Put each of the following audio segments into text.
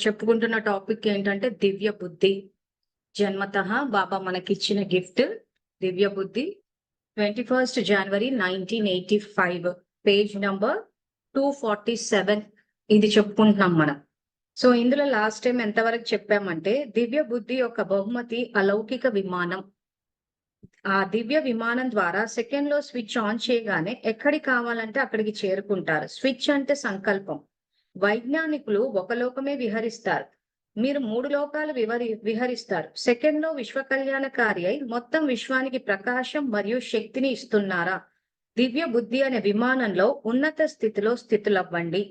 చెప్పుకుంటున్న టాపిక్ ఏంటంటే దివ్య బుద్ధి. జన్మతః బాబా మనకిచ్చిన గిఫ్ట్ దివ్య బుద్ధి. 21st January 1985, పేజ్ నంబర్ 247 ఇది చెప్పుకుంటున్నాం మనం. సో ఇందులో లాస్ట్ టైం ఎంతవరకు చెప్పామంటే దివ్య బుద్ధి యొక్క బహుమతి అలౌకిక విమానం. ఆ దివ్య విమానం ద్వారా సెకండ్ లో స్విచ్ ఆన్ చేయగానే ఎక్కడికి కావాలంటే అక్కడికి చేరుకుంటారు. స్విచ్ అంటే సంకల్పం. వైజ్ఞానికులు ఒక లోకమే విహరిస్తారు, మీరు 3 లోకాలు విహరిస్తారు. సెకండ్ లో విశ్వ కళ్యాణకారి అయి మొత్తం విశ్వానికి ప్రకాశం మరియు శక్తిని ఇస్తున్నారా? దివ్య బుద్ధి అనే విమానంలో ఉన్నత స్థితిలో స్థితులవ్వండి.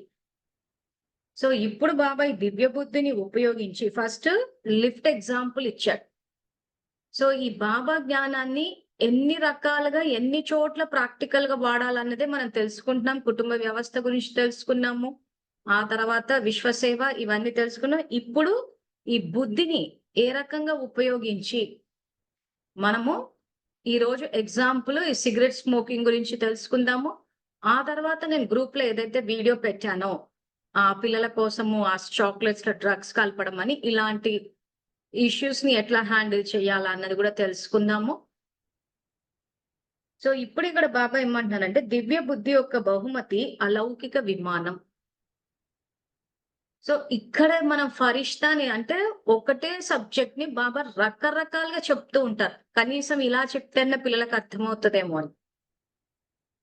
సో ఇప్పుడు బాబాయ్ దివ్య బుద్ధిని ఉపయోగించి ఫస్ట్ లిఫ్ట్ ఎగ్జాంపుల్ ఇచ్చాడు. సో ఈ బాబా జ్ఞానాన్ని ఎన్ని రకాలుగా ఎన్ని చోట్ల ప్రాక్టికల్ గా వాడాలన్నదే మనం తెలుసుకుంటున్నాం. కుటుంబ వ్యవస్థ గురించి తెలుసుకున్నాము, ఆ తర్వాత విశ్వసేవ, ఇవన్నీ తెలుసుకున్నాం. ఇప్పుడు ఈ బుద్ధిని ఏ రకంగా ఉపయోగించి మనము ఈ రోజు ఎగ్జాంపుల్ ఈ సిగరెట్ స్మోకింగ్ గురించి తెలుసుకుందాము. ఆ తర్వాత నేను గ్రూప్ లో ఏదైతే వీడియో పెట్టానో ఆ పిల్లల కోసము ఆ చాక్లెట్స్ డ్రగ్స్ కలపడం అని, ఇలాంటి ఇష్యూస్ ని ఎట్లా హ్యాండిల్ చేయాలా అన్నది కూడా తెలుసుకుందాము. సో ఇప్పుడు ఇక్కడ బాబా ఏమంటున్నానంటే దివ్య బుద్ధి యొక్క బహుమతి అలౌకిక విమానం. సో ఇక్కడ మనం ఫరిష్తాని అంటే ఒకటే సబ్జెక్ట్ ని బాబా రకరకాలుగా చెప్తూ ఉంటారు. కనీసం ఇలా చెప్తేనే పిల్లలకు అర్థమవుతుందేమో అని.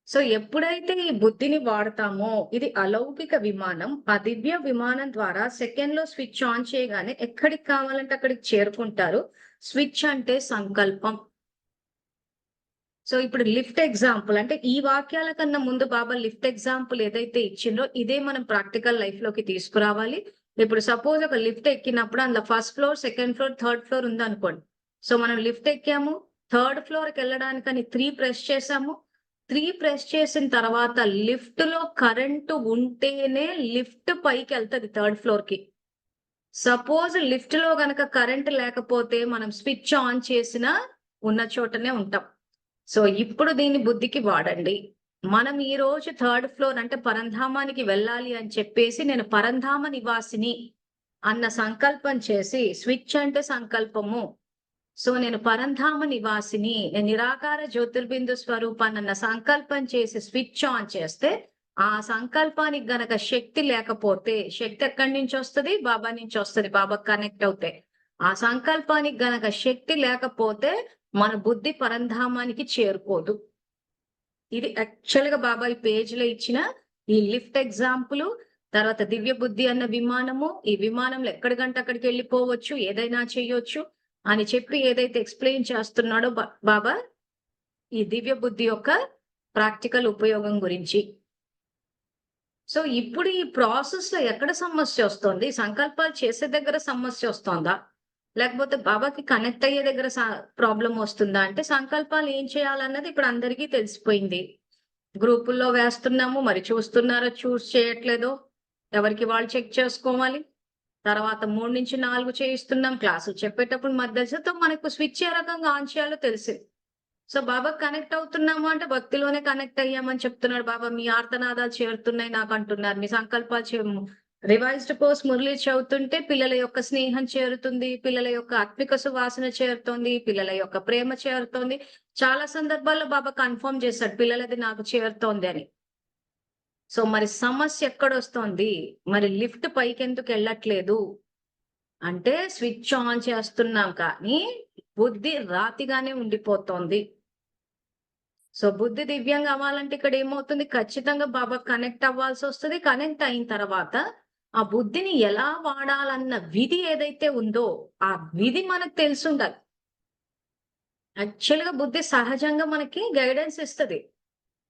సో ఎప్పుడైతే ఈ బుద్ధిని వాడతామో ఇది అలౌకిక విమానం. ఆ దివ్య విమానం ద్వారా సెకండ్ లో స్విచ్ ఆన్ చేయగానే ఎక్కడికి కావాలంటే అక్కడికి చేరుకుంటారు. స్విచ్ అంటే సంకల్పం. సో ఇప్పుడు లిఫ్ట్ ఎగ్జాంపుల్ అంటే ఈ వాక్యాల కన్నా ముందు బాబా లిఫ్ట్ ఎగ్జాంపుల్ ఏదైతే ఇచ్చిందో ఇదే మనం ప్రాక్టికల్ లైఫ్ లోకి తీసుకురావాలి. ఇప్పుడు సపోజ్ ఒక లిఫ్ట్ ఎక్కినప్పుడు అందులో first floor, second floor, third floor ఉంది అనుకోండి. సో మనం లిఫ్ట్ ఎక్కాము, థర్డ్ ఫ్లోర్ కి వెళ్ళడానికని 3 ప్రెస్ చేసాము. 3 ప్రెస్ చేసిన తర్వాత లిఫ్ట్ లో కరెంటు ఉంటేనే లిఫ్ట్ పైకి వెళ్తుంది థర్డ్ ఫ్లోర్ కి. సపోజ్ లిఫ్ట్ లో గనక కరెంట్ లేకపోతే మనం స్విచ్ ఆన్ చేసిన ఉన్న చోటనే ఉంటాం. సో ఇప్పుడు దీన్ని బుద్ధికి వాడండి. మనం ఈ రోజు థర్డ్ ఫ్లోర్ అంటే పరంధామానికి వెళ్ళాలి అని చెప్పేసి నేను పరంధామ నివాసిని అన్న సంకల్పం చేసి, స్విచ్ అంటే సంకల్పము. సో నేను పరంధామ నివాసిని, నేను నిరాకార జ్యోతిర్బిందు స్వరూపాన్ని అన్న సంకల్పం చేసి స్విచ్ ఆన్ చేస్తే ఆ సంకల్పానికి గనక శక్తి లేకపోతే, శక్తి ఎక్కడి నుంచి వస్తుంది? బాబా నుంచి వస్తుంది. బాబా కనెక్ట్ అవుతే ఆ సంకల్పానికి గనక శక్తి లేకపోతే మన బుద్ధి పరంధామానికి చేరుకోదు. ఇది యాక్చువల్ గా బాబా ఈ పేజ్ లో ఇచ్చిన ఈ లిఫ్ట్ ఎగ్జాంపుల్. తర్వాత దివ్య బుద్ధి అన్న విమానము, ఈ విమానంలో ఎక్కడికంటే అక్కడికి వెళ్ళిపోవచ్చు, ఏదైనా చేయొచ్చు అని చెప్పి ఏదైతే ఎక్స్ప్లెయిన్ చేస్తున్నాడో బాబా ఈ దివ్య బుద్ధి యొక్క ప్రాక్టికల్ ఉపయోగం గురించి. సో ఇప్పుడు ఈ ప్రాసెస్ లో ఎక్కడ సమస్య వస్తుంది? సంకల్పాలు చేసే దగ్గర సమస్య వస్తుందా, లేకపోతే బాబాకి కనెక్ట్ అయ్యే దగ్గర ప్రాబ్లం వస్తుందా? అంటే సంకల్పాలు ఏం చేయాలన్నది ఇప్పుడు అందరికీ తెలిసిపోయింది. గ్రూపుల్లో వేస్తున్నాము, మరి చూస్తున్నారో చూస్ చేయట్లేదో ఎవరికి వాళ్ళు చెక్ చేసుకోవాలి. తర్వాత 3 నుంచి 4 చేయిస్తున్నాం. క్లాసులు చెప్పేటప్పుడు మధ్యతో మనకు స్విచ్ ఏ రకంగా ఆన్ చేయాలో తెలిసింది. సో బాబా కనెక్ట్ అవుతున్నాము అంటే భక్తిలోనే కనెక్ట్ అయ్యామని చెప్తున్నాడు బాబా. మీ ఆర్తనాదాలు చేరుతున్నాయి నాకు అంటున్నారు, మీ సంకల్పాలు రివైజ్డ్ కోర్స్ మురళి చదువుతుంటే పిల్లల యొక్క స్నేహం చేరుతుంది, పిల్లల యొక్క ఆత్మిక సువాసన చేరుతుంది, పిల్లల యొక్క ప్రేమ చేరుతోంది. చాలా సందర్భాల్లో బాబా కన్ఫర్మ్ చేశాడు పిల్లలది నాకు చేరుతోంది అని. సో మరి సమస్య ఎక్కడొస్తోంది? మరి లిఫ్ట్ పైకి ఎందుకు వెళ్ళట్లేదు అంటే స్విచ్ ఆన్ చేస్తున్నాం కానీ బుద్ధి రాతిగానే ఉండిపోతోంది. సో బుద్ధి దివ్యంగా అవ్వాలంటే ఇక్కడ ఏమవుతుంది? ఖచ్చితంగా బాబా కనెక్ట్ అవ్వాల్సి వస్తుంది. కనెక్ట్ అయిన తర్వాత ఆ బుద్ధిని ఎలా వాడాలన్న విధి ఏదైతే ఉందో ఆ విధి మనకు తెలిసి ఉండాలి. యాక్చువల్ గా బుద్ధి సహజంగా మనకి గైడెన్స్ ఇస్తుంది.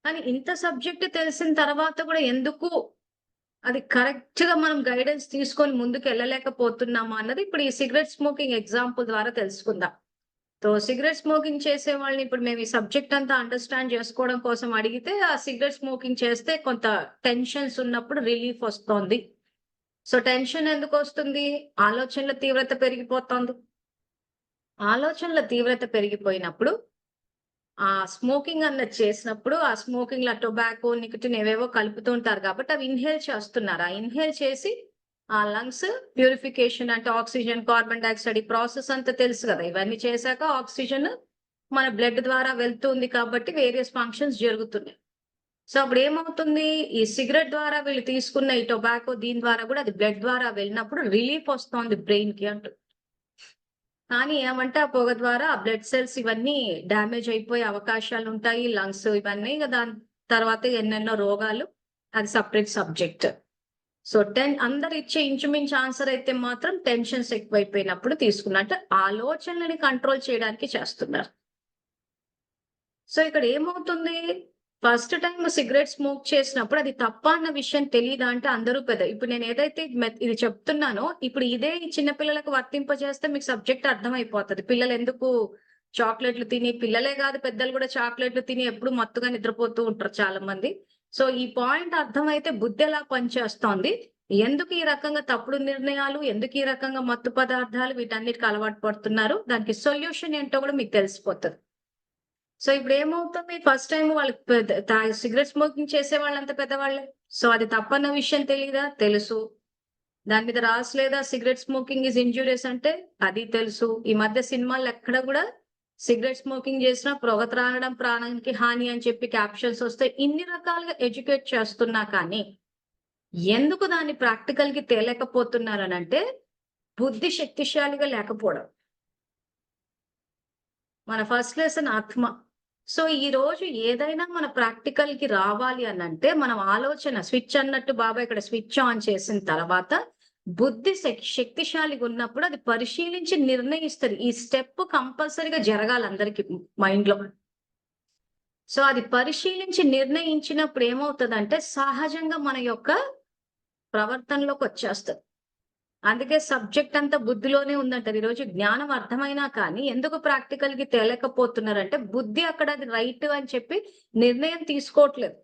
కానీ ఇంత సబ్జెక్ట్ తెలిసిన తర్వాత కూడా ఎందుకు అది కరెక్ట్ గా మనం గైడెన్స్ తీసుకొని ముందుకు వెళ్ళలేకపోతున్నామా అన్నది ఇప్పుడు ఈ సిగరెట్ స్మోకింగ్ ఎగ్జాంపుల్ ద్వారా తెలుసుకుందాం. సో సిగరెట్ స్మోకింగ్ చేసే వాళ్ళని ఇప్పుడు మేము ఈ సబ్జెక్ట్ అంతా అండర్స్టాండ్ చేసుకోవడం కోసం అడిగితే ఆ సిగరెట్ స్మోకింగ్ చేస్తే కొంత టెన్షన్స్ ఉన్నప్పుడు రిలీఫ్ వస్తుంది. సో టెన్షన్ ఎందుకు వస్తుంది? ఆలోచనల తీవ్రత పెరిగిపోతుంది. ఆలోచనల తీవ్రత పెరిగిపోయినప్పుడు ఆ స్మోకింగ్ అన్నది చేసినప్పుడు ఆ స్మోకింగ్ లో టొబాకో, నికోటిన్ ఏవేవో కలుపుతూ ఉంటారు కాబట్టి అవి ఇన్హేల్ చేస్తున్నారు. ఆ ఇన్హేల్ చేసి ఆ లంగ్స్ ప్యూరిఫికేషన్ అంటే ఆక్సిజన్, కార్బన్ డయాక్సైడ్ ఈ ప్రాసెస్ అంతా తెలుసు కదా! ఇవన్నీ చేశాక ఆక్సిజన్ మన బ్లడ్ ద్వారా వెళ్తుంది కాబట్టి వేరియస్ ఫంక్షన్స్ జరుగుతున్నాయి. సో అప్పుడేమవుతుంది? ఈ సిగరెట్ ద్వారా వీళ్ళు తీసుకున్న ఈ టొబాకో దీని ద్వారా కూడా అది బ్లడ్ ద్వారా వెళ్ళినప్పుడు రిలీఫ్ వస్తోంది బ్రెయిన్‌కి అంటూ. కానీ ఏమంటే ఆ పొగ ద్వారా ఆ బ్లడ్ సెల్స్ ఇవన్నీ డ్యామేజ్ అయిపోయే అవకాశాలుంటాయి. లంగ్స్ ఇవన్నీ ఇగ దాని తర్వాత ఎన్నెన్నో రోగాలు. అది సెపరేట్ సబ్జెక్ట్. సో అందరిచ్చే ఇంచుమించు ఆన్సర్ అయితే మాత్రం టెన్షన్స్ ఎక్కువైపోయినప్పుడు తీసుకున్నా. అంటే ఆలోచనలని కంట్రోల్ చేయడానికి చేస్తున్నారు. సో ఇక్కడ ఏమవుతుంది? ఫస్ట్ టైమ్ సిగరెట్ స్మోక్ చేసినప్పుడు అది తప్పా అన్న విషయం తెలీదా అంటే అందరూ ఇప్పుడు నేను ఏదైతే ఇది చెప్తున్నానో ఇప్పుడు ఇదే ఈ చిన్న పిల్లలకు వర్తింపజేస్తే మీకు సబ్జెక్ట్ అర్థమైపోతది. పిల్లలెందుకు చాక్లెట్‌లు తిని పిల్లలే గాదు పెద్దలు గూడా చాక్లెట్‌లు తిని ఎప్పుడు మత్తుగా నిద్రపోతూ ఉంటారు చాలా మంది. సో ఈ పాయింట్ అర్థమైతే బుద్ధెలా పనిచేస్తోంది? ఎందుకు ఈ రకంగా తప్పుడు నిర్ణయాలు, ఎందుకు ఈ రకంగా మత్తు పదార్థాలు వీటన్నిటికి అలవాటు పడుతున్నారు? దానికి సొల్యూషన్ ఏంటో గూడా మీకు తెలిసిపోతది. సో ఇప్పుడేమవుతుంది ఫస్ట్ టైమ్ వాళ్ళకి సిగరెట్ స్మోకింగ్ చేసే వాళ్ళంతా పెద్దవాళ్ళే. సో అది తప్పన్న విషయం తెలీదా? తెలుసు. దాని మీద రాసలేదా సిగరెట్ స్మోకింగ్ ఈస్ ఇంజూరియస్ అంటే? అది తెలుసు. ఈ మధ్య సినిమాల్లో ఎక్కడ గూడా సిగరెట్ స్మోకింగ్ చేసినా పొగ త్రాగడం ప్రాణానికి హాని అని చెప్పి క్యాప్షన్స్ వస్తాయి. ఇన్ని రకాలుగా ఎడ్యుకేట్ చేస్తున్నా కానీ, ఎందుకు దాన్ని ప్రాక్టికల్‌కి తేలేకపోతున్నారనంటే, బుద్ధి శక్తిశాలిగా లేకపోవడం. మన ఫస్ట్ లెసన్ ఆత్మ. సో, ఈరోజు ఏదైనా మన ప్రాక్టికల్‌కి రావాలి అనంటే, మనం ఆలోచన స్విచ్ అన్నట్టు బాబా ఇక్కడ స్విచ్ ఆన్ చేసిన తర్వాత, బుద్ధి శక్తిశాలిగున్నప్పుడు అది పరిశీలించి నిర్ణయిస్తది. ఈ స్టెప్ కంపల్సరీగా జరగాలి అందరికి మైండ్‌లో. సో, అది పరిశీలించి నిర్ణయించినప్పుడు ఏమవుతదంటే, సహజంగా మన యొక్క ప్రవర్తనలోకొచ్చేస్తది. అందుకే సబ్జెక్ట్ అంతా బుద్ధిలోనే ఉందంటారు. ఈరోజు జ్ఞానం అర్థమైనా కానీ ఎందుకు ప్రాక్టికల్‌కి తేలేకపోతున్నారంటే బుద్ధి అక్కడ అది రైట్ అని చెప్పి నిర్ణయం తీసుకోవట్లేదు.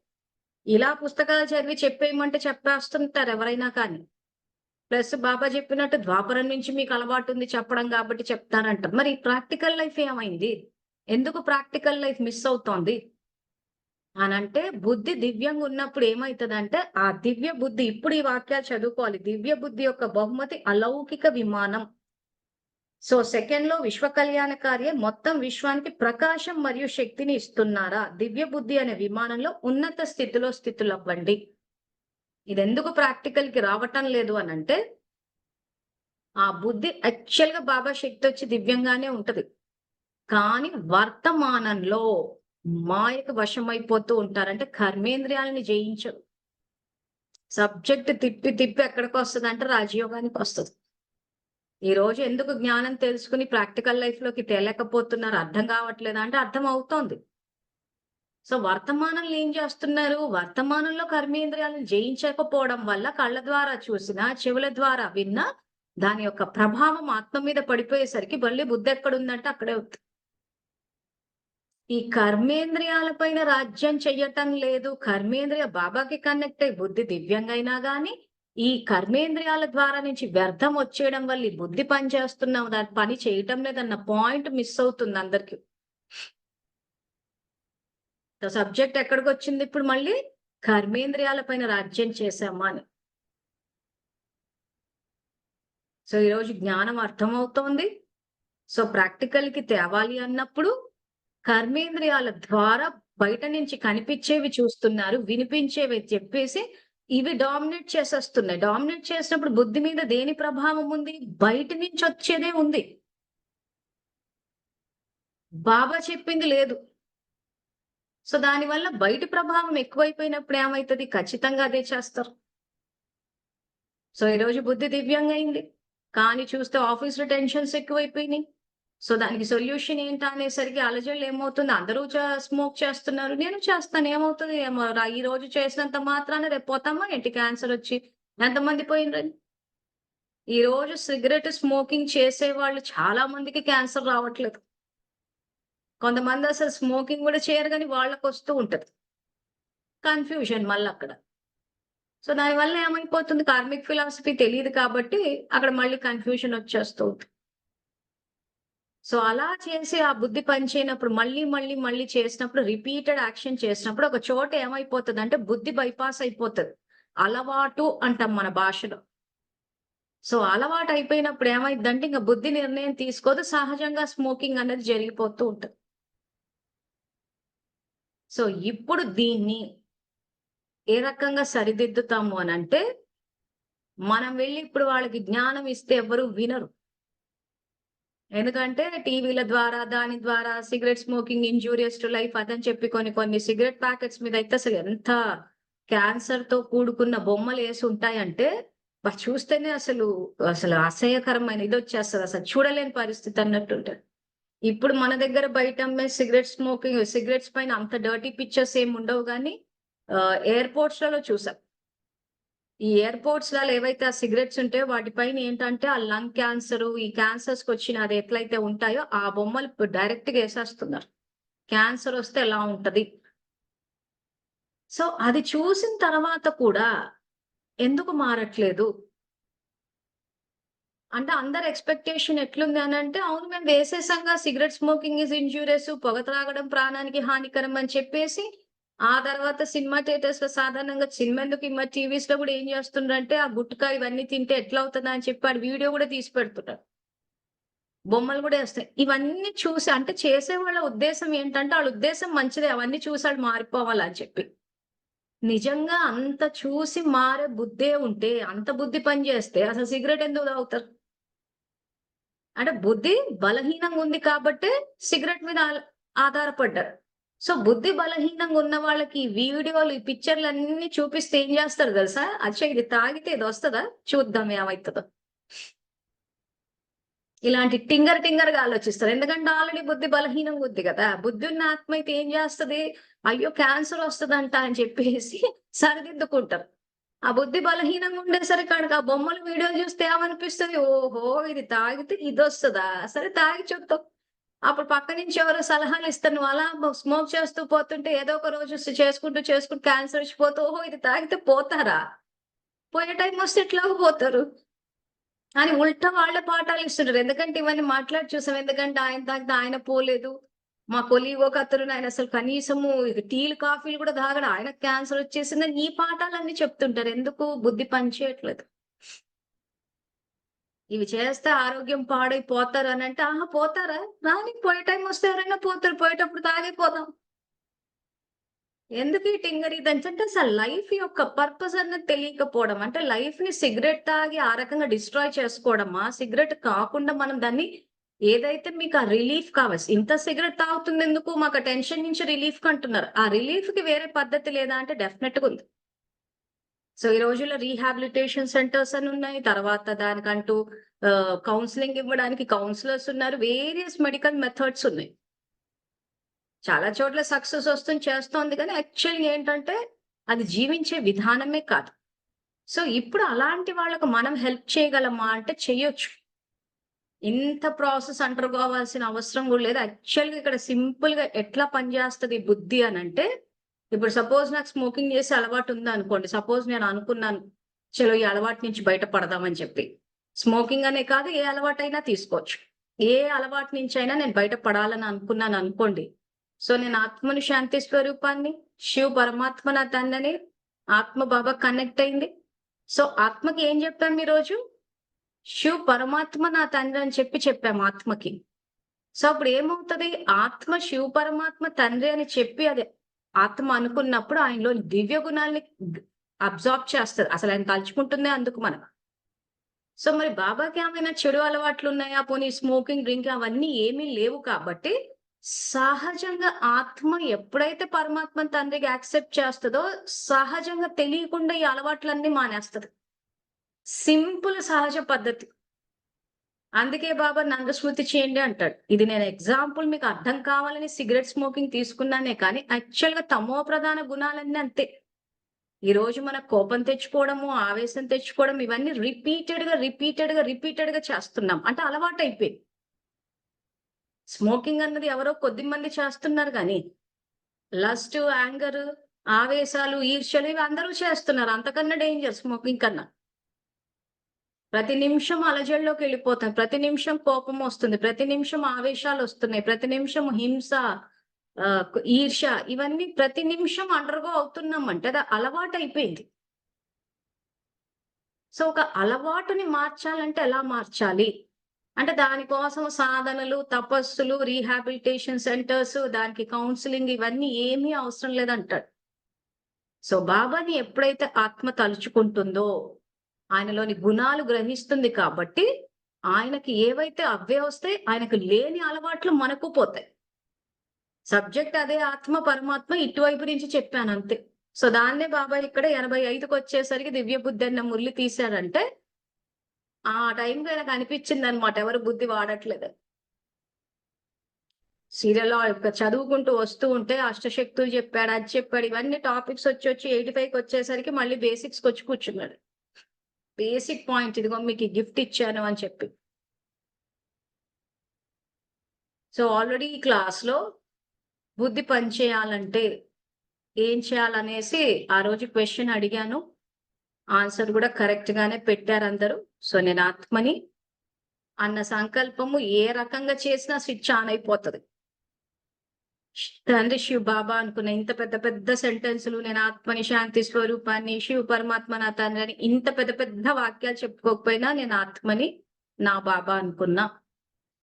ఇలా పుస్తకాలు చదివి చెప్పేయమంటే చెప్పేస్తుంటారు ఎవరైనా కానీ. ప్లస్ బాబా చెప్పినట్టు ద్వాపరం నుంచి మీకు అలవాటుంది చెప్పడం కాబట్టి చెప్తానంటారు. మరి ప్రాక్టికల్ లైఫ్ ఏమైంది? ఎందుకు ప్రాక్టికల్ లైఫ్ మిస్ అవుతోంది? అనంటే బుద్ధి దివ్యంగా ఉన్నప్పుడు ఏమైతదంటే, ఆ దివ్య బుద్ధి ఇప్పుడు ఈ వాక్యాలు చదువుకోవాలి. దివ్య బుద్ధి యొక్క బహుమతి అలౌకిక విమానం. సో, సెకండ్‌లో విశ్వ కళ్యాణకారియే మొత్తం విశ్వానికి ప్రకాశం మరియు శక్తిని ఇస్తున్నారా? దివ్య బుద్ధి అనే విమానంలో ఉన్నత స్థితిలో స్థితులవ్వండి. ఇదెందుకు ప్రాక్టికల్‌కి రావటం లేదు అనంటే, ఆ బుద్ధి యాక్చువల్‌గా బాబా శక్తొచ్చి దివ్యంగానే ఉంటది. కానీ వర్తమానంలో మాయకు వశమైపోతూ ఉంటారు. అంటే కర్మేంద్రియాలని జయించరు. సబ్జెక్ట్ తిప్పి తిప్పి ఎక్కడికొస్తదంటే రాజయోగానికొస్తది. ఈరోజు ఎందుకు జ్ఞానం తెలుసుకొని ప్రాక్టికల్ లైఫ్‌లోకి తేలేకపోతున్నారు అర్థం కావట్లేదా అంటే అర్థం అవుతోంది. సో, వర్తమానంలో ఏం చేస్తున్నారు? వర్తమానంలో కర్మేంద్రియాలను జయించకపోవడం వల్ల కళ్ళ ద్వారా చూసినా, చెవుల ద్వారా విన్నా దాని యొక్క ప్రభావం ఆత్మ మీద పడిపోయేసరికి మళ్ళీ బుద్ధెక్కడుందంటే అక్కడే ఉంది. ఈ కర్మేంద్రియాల పైన రాజ్యం చెయ్యటం లేదు. బాబాకి కనెక్ట్ అయ్యి బుద్ధి దివ్యంగైనా గాని, ఈ కర్మేంద్రియాల ద్వారా నుంచి వ్యర్థం వచ్చేయడం వల్ల ఈ బుద్ధి పని చేస్తున్నాం దాని పని చేయటం లేదన్న పాయింట్ మిస్ అవుతుంది అందరికి. సబ్జెక్ట్ ఎక్కడికొచ్చింది ఇప్పుడు మళ్ళీ? కర్మేంద్రియాల పైన రాజ్యం చేశామా అని. సో, ఈరోజు జ్ఞానం అర్థమవుతోంది. సో, ప్రాక్టికల్‌కి తేవాలి అన్నప్పుడు కర్మేంద్రియాల ద్వారా బయట నుంచి కనిపించేవి చూస్తున్నారు. వినిపించేవి చెప్పేసి ఇవి డామినేట్ చేసేస్తున్నాయి. డామినేట్ చేసినప్పుడు బుద్ధి మీద దేని ప్రభావం ఉంది? బయట నుంచి వచ్చేదే ఉంది. బాబా చెప్పింది లేదు. సో, దానివల్ల బయటి ప్రభావం ఎక్కువైపోయినప్పుడు ఏమైతది? ఖచ్చితంగా అదే చేస్తారు. సో, ఈరోజు బుద్ధి దివ్యంగా అయింది. కానీ చూస్తే ఆఫీస్‌లో టెన్షన్స్ ఎక్కువైపోయినాయి. సో, దానికి సొల్యూషన్ ఏంటా అనేసరికి అలజడులు ఏమవుతుంది? అందరూ స్మోక్ చేస్తున్నారు. నేను చేస్తాను. ఏమవుతది? ఏమో ఈరోజు చేసినంత మాత్రాన రేపు పోతామా ఏంటి క్యాన్సరొచ్చి? ఎంతమంది పోయిండ్రని? ఈరోజు సిగరెట్ స్మోకింగ్ చేసేవాళ్ళు చాలా మందికి క్యాన్సర్ రావట్లేదు. కొంతమంది అసలు స్మోకింగ్ గూడా చేయరు గానీ వాళ్ళకొస్తూ ఉంటది. కన్‌ఫ్యూజన్ మళ్ళక్కడ. సో, దానివల్ల ఏమైపోతుంది? కార్మిక్ ఫిలాసఫీ తెలీదు కాబట్టి అక్కడ మళ్ళీ కన్‌ఫ్యూజన్ వచ్చేస్తూ ఉంది. సో, అలా చేసి ఆ బుద్ధి పనిచేయనప్పుడు మళ్ళీ చేసినప్పుడు రిపీటెడ్ యాక్షన్ చేసినప్పుడు ఒక చోట ఏమైపోతదంటే బుద్ధి బైపాస్ అయిపోతది. అలవాటు అంటాం మన భాషలో. సో అలవాటు అయిపోయినప్పుడు ఏమైద్దంటే ఇంక బుద్ధి నిర్ణయం తీసుకోదు. సహజంగా స్మోకింగ్ అనేది జరిగిపోతూ ఉంటది. సో ఇప్పుడు దీన్ని ఏ రకంగా సరిదిద్దుతాము అనంటే, మనం వెళ్లి ఇప్పుడు వాళ్ళకి జ్ఞానం ఇస్తే ఎవ్వరు వినరు. ఎందుకంటే టీవీల ద్వారా, దాని ద్వారా cigarette smoking injurious to life అదని చెప్పి కొన్ని సిగరెట్ ప్యాకెట్స్ మీద అయితే అసలు ఎంత క్యాన్సర్‌తో కూడుకున్న బొమ్మలేసి ఉంటాయంటే, చూస్తేనే అసలు అసహ్యకరమైన ఇదొచ్చేస్తది. అసలు చూడలేని పరిస్థితి అన్నట్టుంటది. ఇప్పుడు మన దగ్గర బయట అమ్మే సిగరెట్స్ పైన అంత డర్టీ పిక్చర్స్ ఏమి ఉండవు గానీ, ఎయిర్‌పోర్ట్స్‌లలో చూసా. ఈ ఎయిర్‌పోర్ట్స్‌లలో ఏవైతే ఆ సిగరెట్స్ ఉంటాయో వాటిపైన ఏంటంటే ఆ లంగ్ క్యాన్సరు, ఈ క్యాన్సర్స్‌కొచ్చిన అది ఎట్లయితే ఉంటాయో ఆ బొమ్మలు ఇప్పుడు డైరెక్ట్‌గా ఏసేస్తున్నారు. క్యాన్సర్ వస్తే ఎలా ఉంటది? సో అది చూసిన తర్వాత కూడా ఎందుకు మారట్లేదు? అంటే అందరి ఎక్స్‌పెక్టేషన్ ఎట్లుంది అనంటే, అవును మేము వేసేసాంగా సిగరెట్ స్మోకింగ్ ఈజ్ ఇంజ్యూరియస్, పొగ త్రాగడం ప్రాణానికి హానికరం అని చెప్పేసి, ఆ తర్వాత సినిమా థియేటర్స్‌లో సాధారణంగా సినిమా ఎందుకు ఈ మధ్య టీవీస్‌లో గూడా ఏం జేస్తుండ్రంటే, ఆ గుట్కా ఇవన్నీ తింటే ఎట్లా అవుతదా అని చెప్పి ఆడు వీడియో గూడా తీసి పెడుతున్నారు. బొమ్మలు గూడా యేస్తాయి. ఇవన్నీ చూసి అంటే చేసేవాళ్ళ ఉద్దేశ్యం ఏంటంటే, ఆళ్ళ ఉద్దేశ్యం మంచిదే అవన్నీ చూసి ఆళ్ళు మారిపోవాలని చెప్పి. నిజంగా అంత చూసి మారే బుద్దే ఉంటే, అంత బుద్ధి పని జేస్తే అసలు సిగరెట్ ఎందుకు తాగుతారు? అంటే బుద్ధి బలహీనంగా ఉంది కాబట్టే సిగరెట్ మీద ఆధారపడ్డారు. సో, బుద్ధి బలహీనంగా ఉన్న వాళ్ళకి ఈ వీడియోలు, ఈ పిక్చర్‌లన్నీ చూపిస్తే ఏం జేస్తారు దెలుసా? అచ్చా! ఇది తాగితే ఇదొస్తదా? చూద్దాం ఏమైతదో. ఇలాంటి టింగర్‌గా ఆలోచిస్తారు. ఎందుకంటే ఆల్రెడీ బుద్ధి బలహీనంగా ఉంది గదా! బుద్ధి ఉన్న ఆత్మ అయితే ఏం జేస్తది? అయ్యో! క్యాన్సర్ వస్తదంట అని చెప్పేసి సరిదిద్దుకుంటారు. ఆ బుద్ధి బలహీనంగా ఉండేసరికి ఆడికి ఆ బొమ్మలు, వీడియోలు చూస్తే ఏమనిపిస్తది? ఓహో! ఇది తాగితే ఇదొస్తదా? సరే తాగి చూద్దాం. అప్పుడు పక్క నుంచి ఎవరో సలహాలిస్తారు. నువ్వు అలా స్మోక్ చేస్తూ పోతుంటే ఏదో ఒక రోజు చేసుకుంటూ క్యాన్సర్ వచ్చి పోతే, ఓహో! ఇది తాగితే పోతారా? పోయే టైమొస్తే ఎట్లాగో పోతారు. అని ఉల్టా వాళ్ళే పాఠాలిస్తుంటారు. ఎందుకంటే ఇవన్నీ మాట్లాడి చూసాం. ఎందుకంటే ఆయన తాగితే ఆయన పోలేదు. మా కొలీగ్ ఒకతను ఆయనసలు కనీసము టీలు, కాఫీలు కూడా తాగడు. ఆయనకి క్యాన్సర్ వచ్చేసిందని ఈ పాఠాలన్నీ చెప్తుంటారు. ఎందుకు బుద్ధి పని చేయట్లేదు. ఇవి చేస్తే ఆరోగ్యం పాడైపోతారనంటే, ఆహా! పోతారా? రాని పోయే టైమొస్తే ఎవరైనా పోతారు. పోయేటప్పుడు తాగే పోదాం. ఎందుకు ఈ టింగరీదంచి అంటే అసలు లైఫ్ యొక్క పర్పస్ అన్నది తెలియకపోవడం. అంటే లైఫ్‌ని సిగరెట్ తాగి ఆ రకంగా డిస్ట్రాయ్ చేసుకోవడమా? సిగరెట్ కాకుండా మనం దాన్ని ఏదైతే మీకు ఆ రిలీఫ్ కావాలి. ఇంత సిగరెట్ తాగుతుందెందుకు? మాకు ఆ టెన్షన్ నుంచి రిలీఫ్‌కి అంటున్నారు. ఆ రిలీఫ్‌కి వేరే పద్ధతి లేదా అంటే డెఫినెట్‌గా ఉంది. సో, ఈ రోజుల్లో రీహాబిలిటేషన్ సెంటర్స్ అని ఉన్నాయి. తర్వాత దానికంటూ కౌన్సెలింగ్ ఇవ్వడానికి కౌన్సిలర్స్ ఉన్నారు. వేరియస్ మెడికల్ మెథడ్స్ ఉన్నాయి. చాలా చోట్ల సక్సెస్ వస్తుంది, చేస్తోంది కానీ యాక్చువల్‌గా ఏంటంటే, అది జీవించే విధానమే కాదు. సో, ఇప్పుడు అలాంటి వాళ్ళకి మనం హెల్ప్ చేయగలమా అంటే చెయ్యొచ్చు. ఇంత ప్రాసెస్ అండర్‌గోవాల్సిన అవసరం గూడా లేదు. యాక్చువల్‌గా ఇక్కడ సింపుల్‌గా ఎట్లా పనిచేస్తది బుద్ధి అనంటే, ఇప్పుడు సపోజ్ నాకు స్మోకింగ్ చేసే అలవాటు ఉందనుకోండి. సపోజ్ నేను అనుకున్నాను, చలో ఈ అలవాటు నుంచి బయట పడదాం అని చెప్పి. స్మోకింగ్ అనే కాదు ఏ అలవాటైనా తీసుకోవచ్చు. ఏ అలవాటు నుంచైనా నేను బయట పడాలని అనుకున్నాననుకోండి. సో, నేను ఆత్మను శాంతి స్వరూపాన్ని, శివ్ పరమాత్మ నా తండ్రని, ఆత్మ బాబా కనెక్ట్ అయింది. సో, ఆత్మకి ఏం చెప్పాము ఈరోజు? శివ్ పరమాత్మ నా తండ్రి అని చెప్పి చెప్పాము ఆత్మకి. సో, అప్పుడు ఏమవుతది? ఆత్మ శివ పరమాత్మ తండ్రి అని చెప్పి అది ఆత్మ అనుకున్నప్పుడు ఆయనలోని దివ్య గుణాల్ని అబ్జార్బ్ చేస్తది. అసలాయన తలుచుకుంటుందే అందుకు మనం. సో, మరి బాబాకి ఏమైనా చెడు అలవాట్లున్నాయా? పోనీ స్మోకింగ్, డ్రింక్ అవన్నీ ఏమీ లేవు కాబట్టి, సహజంగా ఆత్మ ఎప్పుడైతే పరమాత్మని తండ్రికి యాక్సెప్ట్ చేస్తదో, సహజంగా తెలియకుండా ఈ అలవాట్లన్నీ మానేస్తది. సింపుల్ సహజ పద్ధతి. అందుకే బాబా నన్ను స్మృతి చేయండి అంటాడు. ఇది నేను ఎగ్జాంపుల్ మీకు అర్థం కావాలని సిగరెట్ స్మోకింగ్ తీసుకున్నానే కానీ, యాక్చువల్‌గా తమో ప్రధాన గుణాలన్నీ అంతే. ఈరోజు మనకు కోపం తెచ్చుకోవడము, ఆవేశం తెచ్చుకోవడం ఇవన్నీ రిపీటెడ్‌గా చేస్తున్నాం. అంటే అలవాటైపోయింది. స్మోకింగ్ అన్నది ఎవరో కొద్దిమంది చేస్తున్నారు గానీ, లస్ట్, యాంగర్, ఆవేశాలు, ఈర్ష్యలు ఇవి అందరూ చేస్తున్నారు. అంతకన్నా డేంజర్ స్మోకింగ్ కన్నా. ప్రతి నిమిషం అలజడిలోకెళ్ళిపోతాం. ప్రతి నిమిషం కోపమొస్తుంది. ప్రతి నిమిషం ఆవేశాలొస్తున్నాయి. ప్రతి నిమిషం హింస, ఈర్ష్య ఇవన్నీ ప్రతి నిమిషం అండర్‌గో అవుతున్నామంటే అది అలవాటయిపోయింది. సో ఒక అలవాటుని మార్చాలంటే ఎలా మార్చాలి? అంటే దానికోసం సాధనలు, తపస్సులు, రీహాబిలిటేషన్ సెంటర్స్, దానికి కౌన్సెలింగ్ ఇవన్నీ ఏమీ అవసరం లేదంటాడు. సో బాబాని ఎప్పుడైతే ఆత్మ తలుచుకుంటుందో, ఆయనలోని గుణాలు గ్రహిస్తుంది కాబట్టి, ఆయనకి ఏవైతే అవే వస్తాయి, ఆయనకు లేని అలవాట్లు మనకు పోతాయి. సబ్జెక్ట్ అదే ఆత్మ, పరమాత్మ ఇటువైపు నుంచి చెప్పానంతే. సో దాన్నే బాబా ఇక్కడ 85కొచ్చేసరికి దివ్య బుద్ధి అన్న మురళి తీశారంటే, ఆ టైంకి ఆయనకు అనిపించిందనమాట ఎవరు బుద్ధి వాడట్లేదని. సీరియల్‌లో చదువుకుంటూ వస్తూ ఉంటే అష్టశక్తులు చెప్పాడు, అది చెప్పాడు. ఇవన్నీ టాపిక్స్ వచ్చి 85కొచ్చేసరికి మళ్ళీ బేసిక్స్‌కొచ్చి కూర్చున్నాడు. బేసిక్ పాయింట్ ఇదిగో మీకు ఈ గిఫ్ట్ ఇచ్చాను అని చెప్పి. సో ఆల్రెడీ ఈ క్లాస్‌లో బుద్ధి పనిచేయాలంటే ఏం చేయాలనేసి ఆ రోజు క్వెషన్ అడిగాను. ఆన్సర్ కూడా కరెక్ట్ గానే పెట్టారందరూ. సో నేను ఆత్మని అన్న సంకల్పము ఏ రకంగా చేసినా స్విచ్ ఆన్ అయిపోతది. తండ్రి శివ్ బాబా అనుకున్న ఇంత పెద్ద పెద్ద సెంటెన్సులు, నేను ఆత్మని, శాంతి స్వరూపాన్ని, శివ పరమాత్మ నా తండ్రి అని ఇంత పెద్ద పెద్ద వాక్యాలు చెప్పుకోకపోయినా నేను ఆత్మని నా బాబా అనుకున్నా.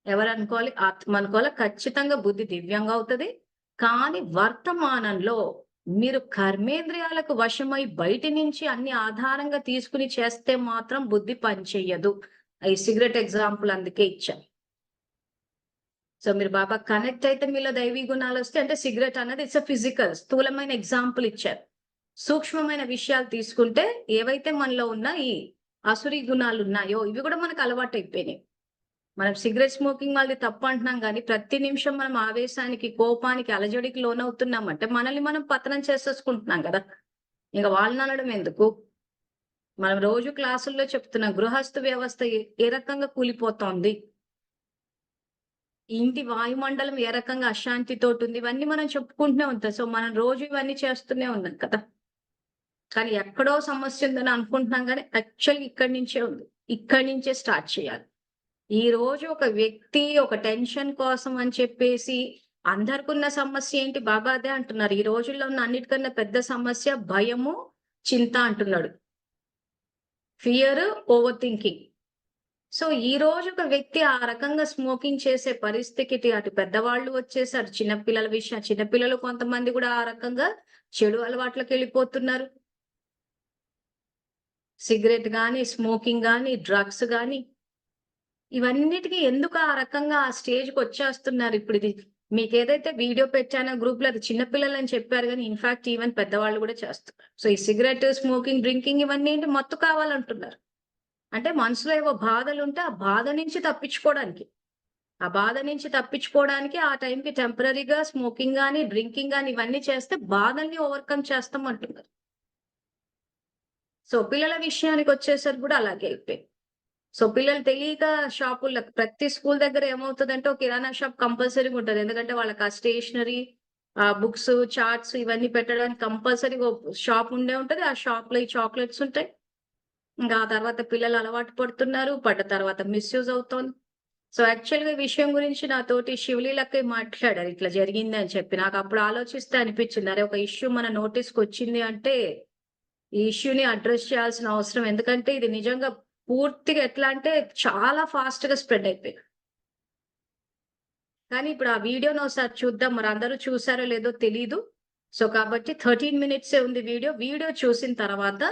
ఎవరు అనుకోవాలి? ఆత్మ అనుకోవాలి. ఖచ్చితంగా బుద్ధి దివ్యంగా అవుతది. కానీ వర్తమానంలో మీరు కర్మేంద్రియాలకు వశమై బయటి నుంచి అన్ని ఆధారంగా తీసుకుని చేస్తే మాత్రం బుద్ధి పనిచెయ్యదు. ఈ సిగరెట్ ఎగ్జాంపుల్ అందుకే ఇచ్చా. సో మీరు బాబా కనెక్ట్ అయితే మీలో దైవీ గుణాలు వస్తాయి. అంటే సిగరెట్ అన్నది ఇట్స్ ఫిజికల్ స్థూలమైన ఎగ్జాంపుల్ ఇచ్చారు. సూక్ష్మమైన విషయాలు తీసుకుంటే ఏవైతే మనలో ఉన్న ఈ అసురీ గుణాలు ఉన్నాయో ఇవి కూడా మనకు అలవాటు అయిపోయినాయి. మనం సిగరెట్ స్మోకింగ్ వాళ్ళది తప్పు అంటున్నాం కానీ ప్రతి నిమిషం మనం ఆవేశానికి, కోపానికి, అలజడికి లోనవుతున్నామంటే మనల్ని మనం పతనం చేసేసుకుంటున్నాం కదా. ఇంకా వాళ్ళని అనడం ఎందుకు? మనం రోజు క్లాసుల్లో చెప్తున్నాం గృహస్థ వ్యవస్థ ఏ రకంగా కూలిపోతోంది, ఇంటి వాయుమండలం ఏ రకంగా అశాంతితోటి ఉంది, ఇవన్నీ మనం చెప్పుకుంటూనే ఉంటాం. సో మనం రోజు ఇవన్నీ చేస్తూనే ఉన్నాం కదా. కానీ ఎక్కడో సమస్య ఉందని అనుకుంటున్నాం కానీ యాక్చువల్గా ఇక్కడి నుంచే ఉంది. ఇక్కడి నుంచే స్టార్ట్ చేయాలి. ఈ రోజు ఒక వ్యక్తి ఒక టెన్షన్ కోసం అని చెప్పేసి అందరికున్న సమస్య ఏంటి? బాబా అదే అంటున్నారు. ఈ రోజుల్లో ఉన్న అన్నిటికన్నా పెద్ద సమస్య భయము, చింత అంటున్నాడు. Fear, over thinking. సో ఈ రోజు ఒక వ్యక్తి ఆ రకంగా స్మోకింగ్ చేసే పరిస్థితికి అటు పెద్దవాళ్ళు వచ్చేసారు. చిన్నపిల్లలు కొంతమంది కూడా ఆ రకంగా చెడు అలవాట్లకు వెళ్ళిపోతున్నారు. సిగరెట్ గాని, స్మోకింగ్ గాని, డ్రగ్స్ గాని ఇవన్నిటికి ఎందుకు ఆ రకంగా ఆ స్టేజ్‌కి వచ్చేస్తున్నారు. ఇప్పుడు ఇది మీకేదైతే వీడియో పెట్టానో గ్రూప్‌లో అది చిన్న పిల్లలని చెప్పారు గానీ ఇన్‌ఫాక్ట్ ఈవెన్ పెద్దవాళ్ళు కూడా చేస్తున్నారు. సో ఈ సిగరెట్, స్మోకింగ్, డ్రింకింగ్ ఇవన్నీ ఏంటి మత్తు కావాలంటున్నారు. అంటే మనసులో ఏవో బాధలుంటే ఆ బాధ నుంచి తప్పించుకోవడానికి. ఆ బాధ నుంచి తప్పించుకోవడానికి ఆ టైంకి టెంపరరీగా స్మోకింగ్ గాని, డ్రింకింగ్ గాని ఇవన్నీ చేస్తే బాధల్ని ఓవర్‌కమ్ చేస్తాం అంటున్నారు. సో పిల్లల విషయానికొచ్చేసరికి కూడా అలాగే అయిపోయింది. సో పిల్లలు తెలియక షాపుల్లో ప్రతి స్కూల్ దగ్గర ఏమవుతదంటే ఒక కిరాణా షాప్ కంపల్సరీగా ఉంటది. ఎందుకంటే వాళ్ళకి ఆ స్టేషనరీ, బుక్స్, చార్ట్స్ ఇవన్నీ పెట్టడానికి కంపల్సరీగా ఒక షాప్ ఉండే ఉంటది. ఆ షాప్‌లో ఈ చాక్లెట్స్ ఉంటాయి. ఇంకా ఆ తర్వాత పిల్లలు అలవాటు పడుతున్నారు. పడ్డ తర్వాత మిస్‌యూజ్ అవుతోంది. సో యాక్చువల్‌గా ఈ విషయం గురించి నాతోటి శివలీలక్కయ్య మాట్లాడారు. ఇట్లా జరిగింది అని చెప్పి. నాకప్పుడు ఆలోచిస్తే అనిపించింది. అరే! ఒక ఇష్యూ మన నోటీస్‌కొచ్చింది అంటే ఈ ఇష్యూని అడ్రెస్ చేయాల్సిన అవసరం. ఎందుకంటే ఇది నిజంగా పూర్తిగా ఎట్లా అంటే చాలా ఫాస్ట్‌గా స్ప్రెడ్ అయిపోయింది. కానీ ఇప్పుడు ఆ వీడియోని ఒకసారి చూద్దాం. మరి అందరూ చూసారో లేదో తెలీదు. సో కాబట్టి 13 మినిట్సే ఉంది వీడియో. వీడియో చూసిన తర్వాత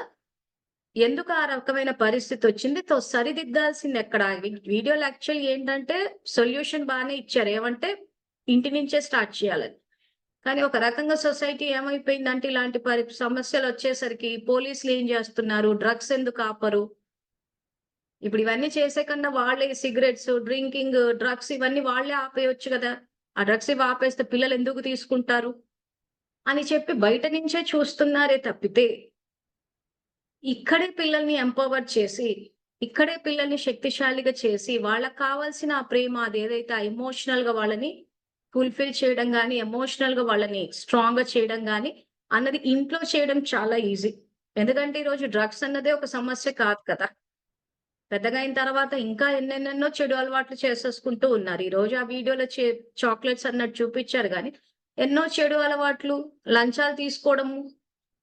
ఎందుకు ఆ రకమైన పరిస్థితొచ్చింది? సరిదిద్దాల్సింది ఎక్కడ? వీడియోలో యాక్చువల్‌గా ఏంటంటే సొల్యూషన్ బానే ఇచ్చారు. ఏమంటే ఇంటి నుంచే స్టార్ట్ చేయాలని. కానీ ఒక రకంగా సొసైటీ ఏమైపోయిందంటే ఇలాంటి సమస్యలొచ్చేసరికి పోలీసులు ఏం చేస్తున్నారు? డ్రగ్స్ ఎందుకు ఆపరు? ఇప్పుడు ఇవన్నీ చేసే కన్నా వాళ్ళే సిగరెట్స్, డ్రింకింగ్, డ్రగ్స్ ఇవన్నీ వాళ్ళే ఆపేయొచ్చు గదా. ఆ డ్రగ్స్ ఇవి ఆపేస్తే పిల్లలెందుకు తీసుకుంటారు? అని చెప్పి బయట నుంచే చూస్తున్నారే తప్పితే, ఇక్కడే పిల్లల్ని ఎంపవర్ చేసి, ఇక్కడే పిల్లల్ని శక్తిశాలిగా చేసి, వాళ్ళకి కావాల్సిన ఆ ప్రేమ అదేదైతే ఎమోషనల్‌గా వాళ్ళని ఫుల్‌ఫిల్ చేయడం గాని, ఎమోషనల్‌గా వాళ్ళని స్ట్రాంగ్‌గా చేయడం గాని, అన్నది ఇంట్లో చేయడం చాలా ఈజీ. ఎందుకంటే ఈరోజు డ్రగ్స్ అన్నదే ఒక సమస్య కాదు కదా. పెద్దగా అయిన తర్వాత ఇంకా ఎన్నెన్నెన్నో చెడు అలవాట్లు చేసేసుకుంటూ ఉన్నారు. ఈరోజు ఆ వీడియోలో చాక్లెట్స్ అన్నట్టు చూపిచ్చారు గానీ, ఎన్నో చెడు అలవాట్లు, లంచాలు తీసుకోవడము,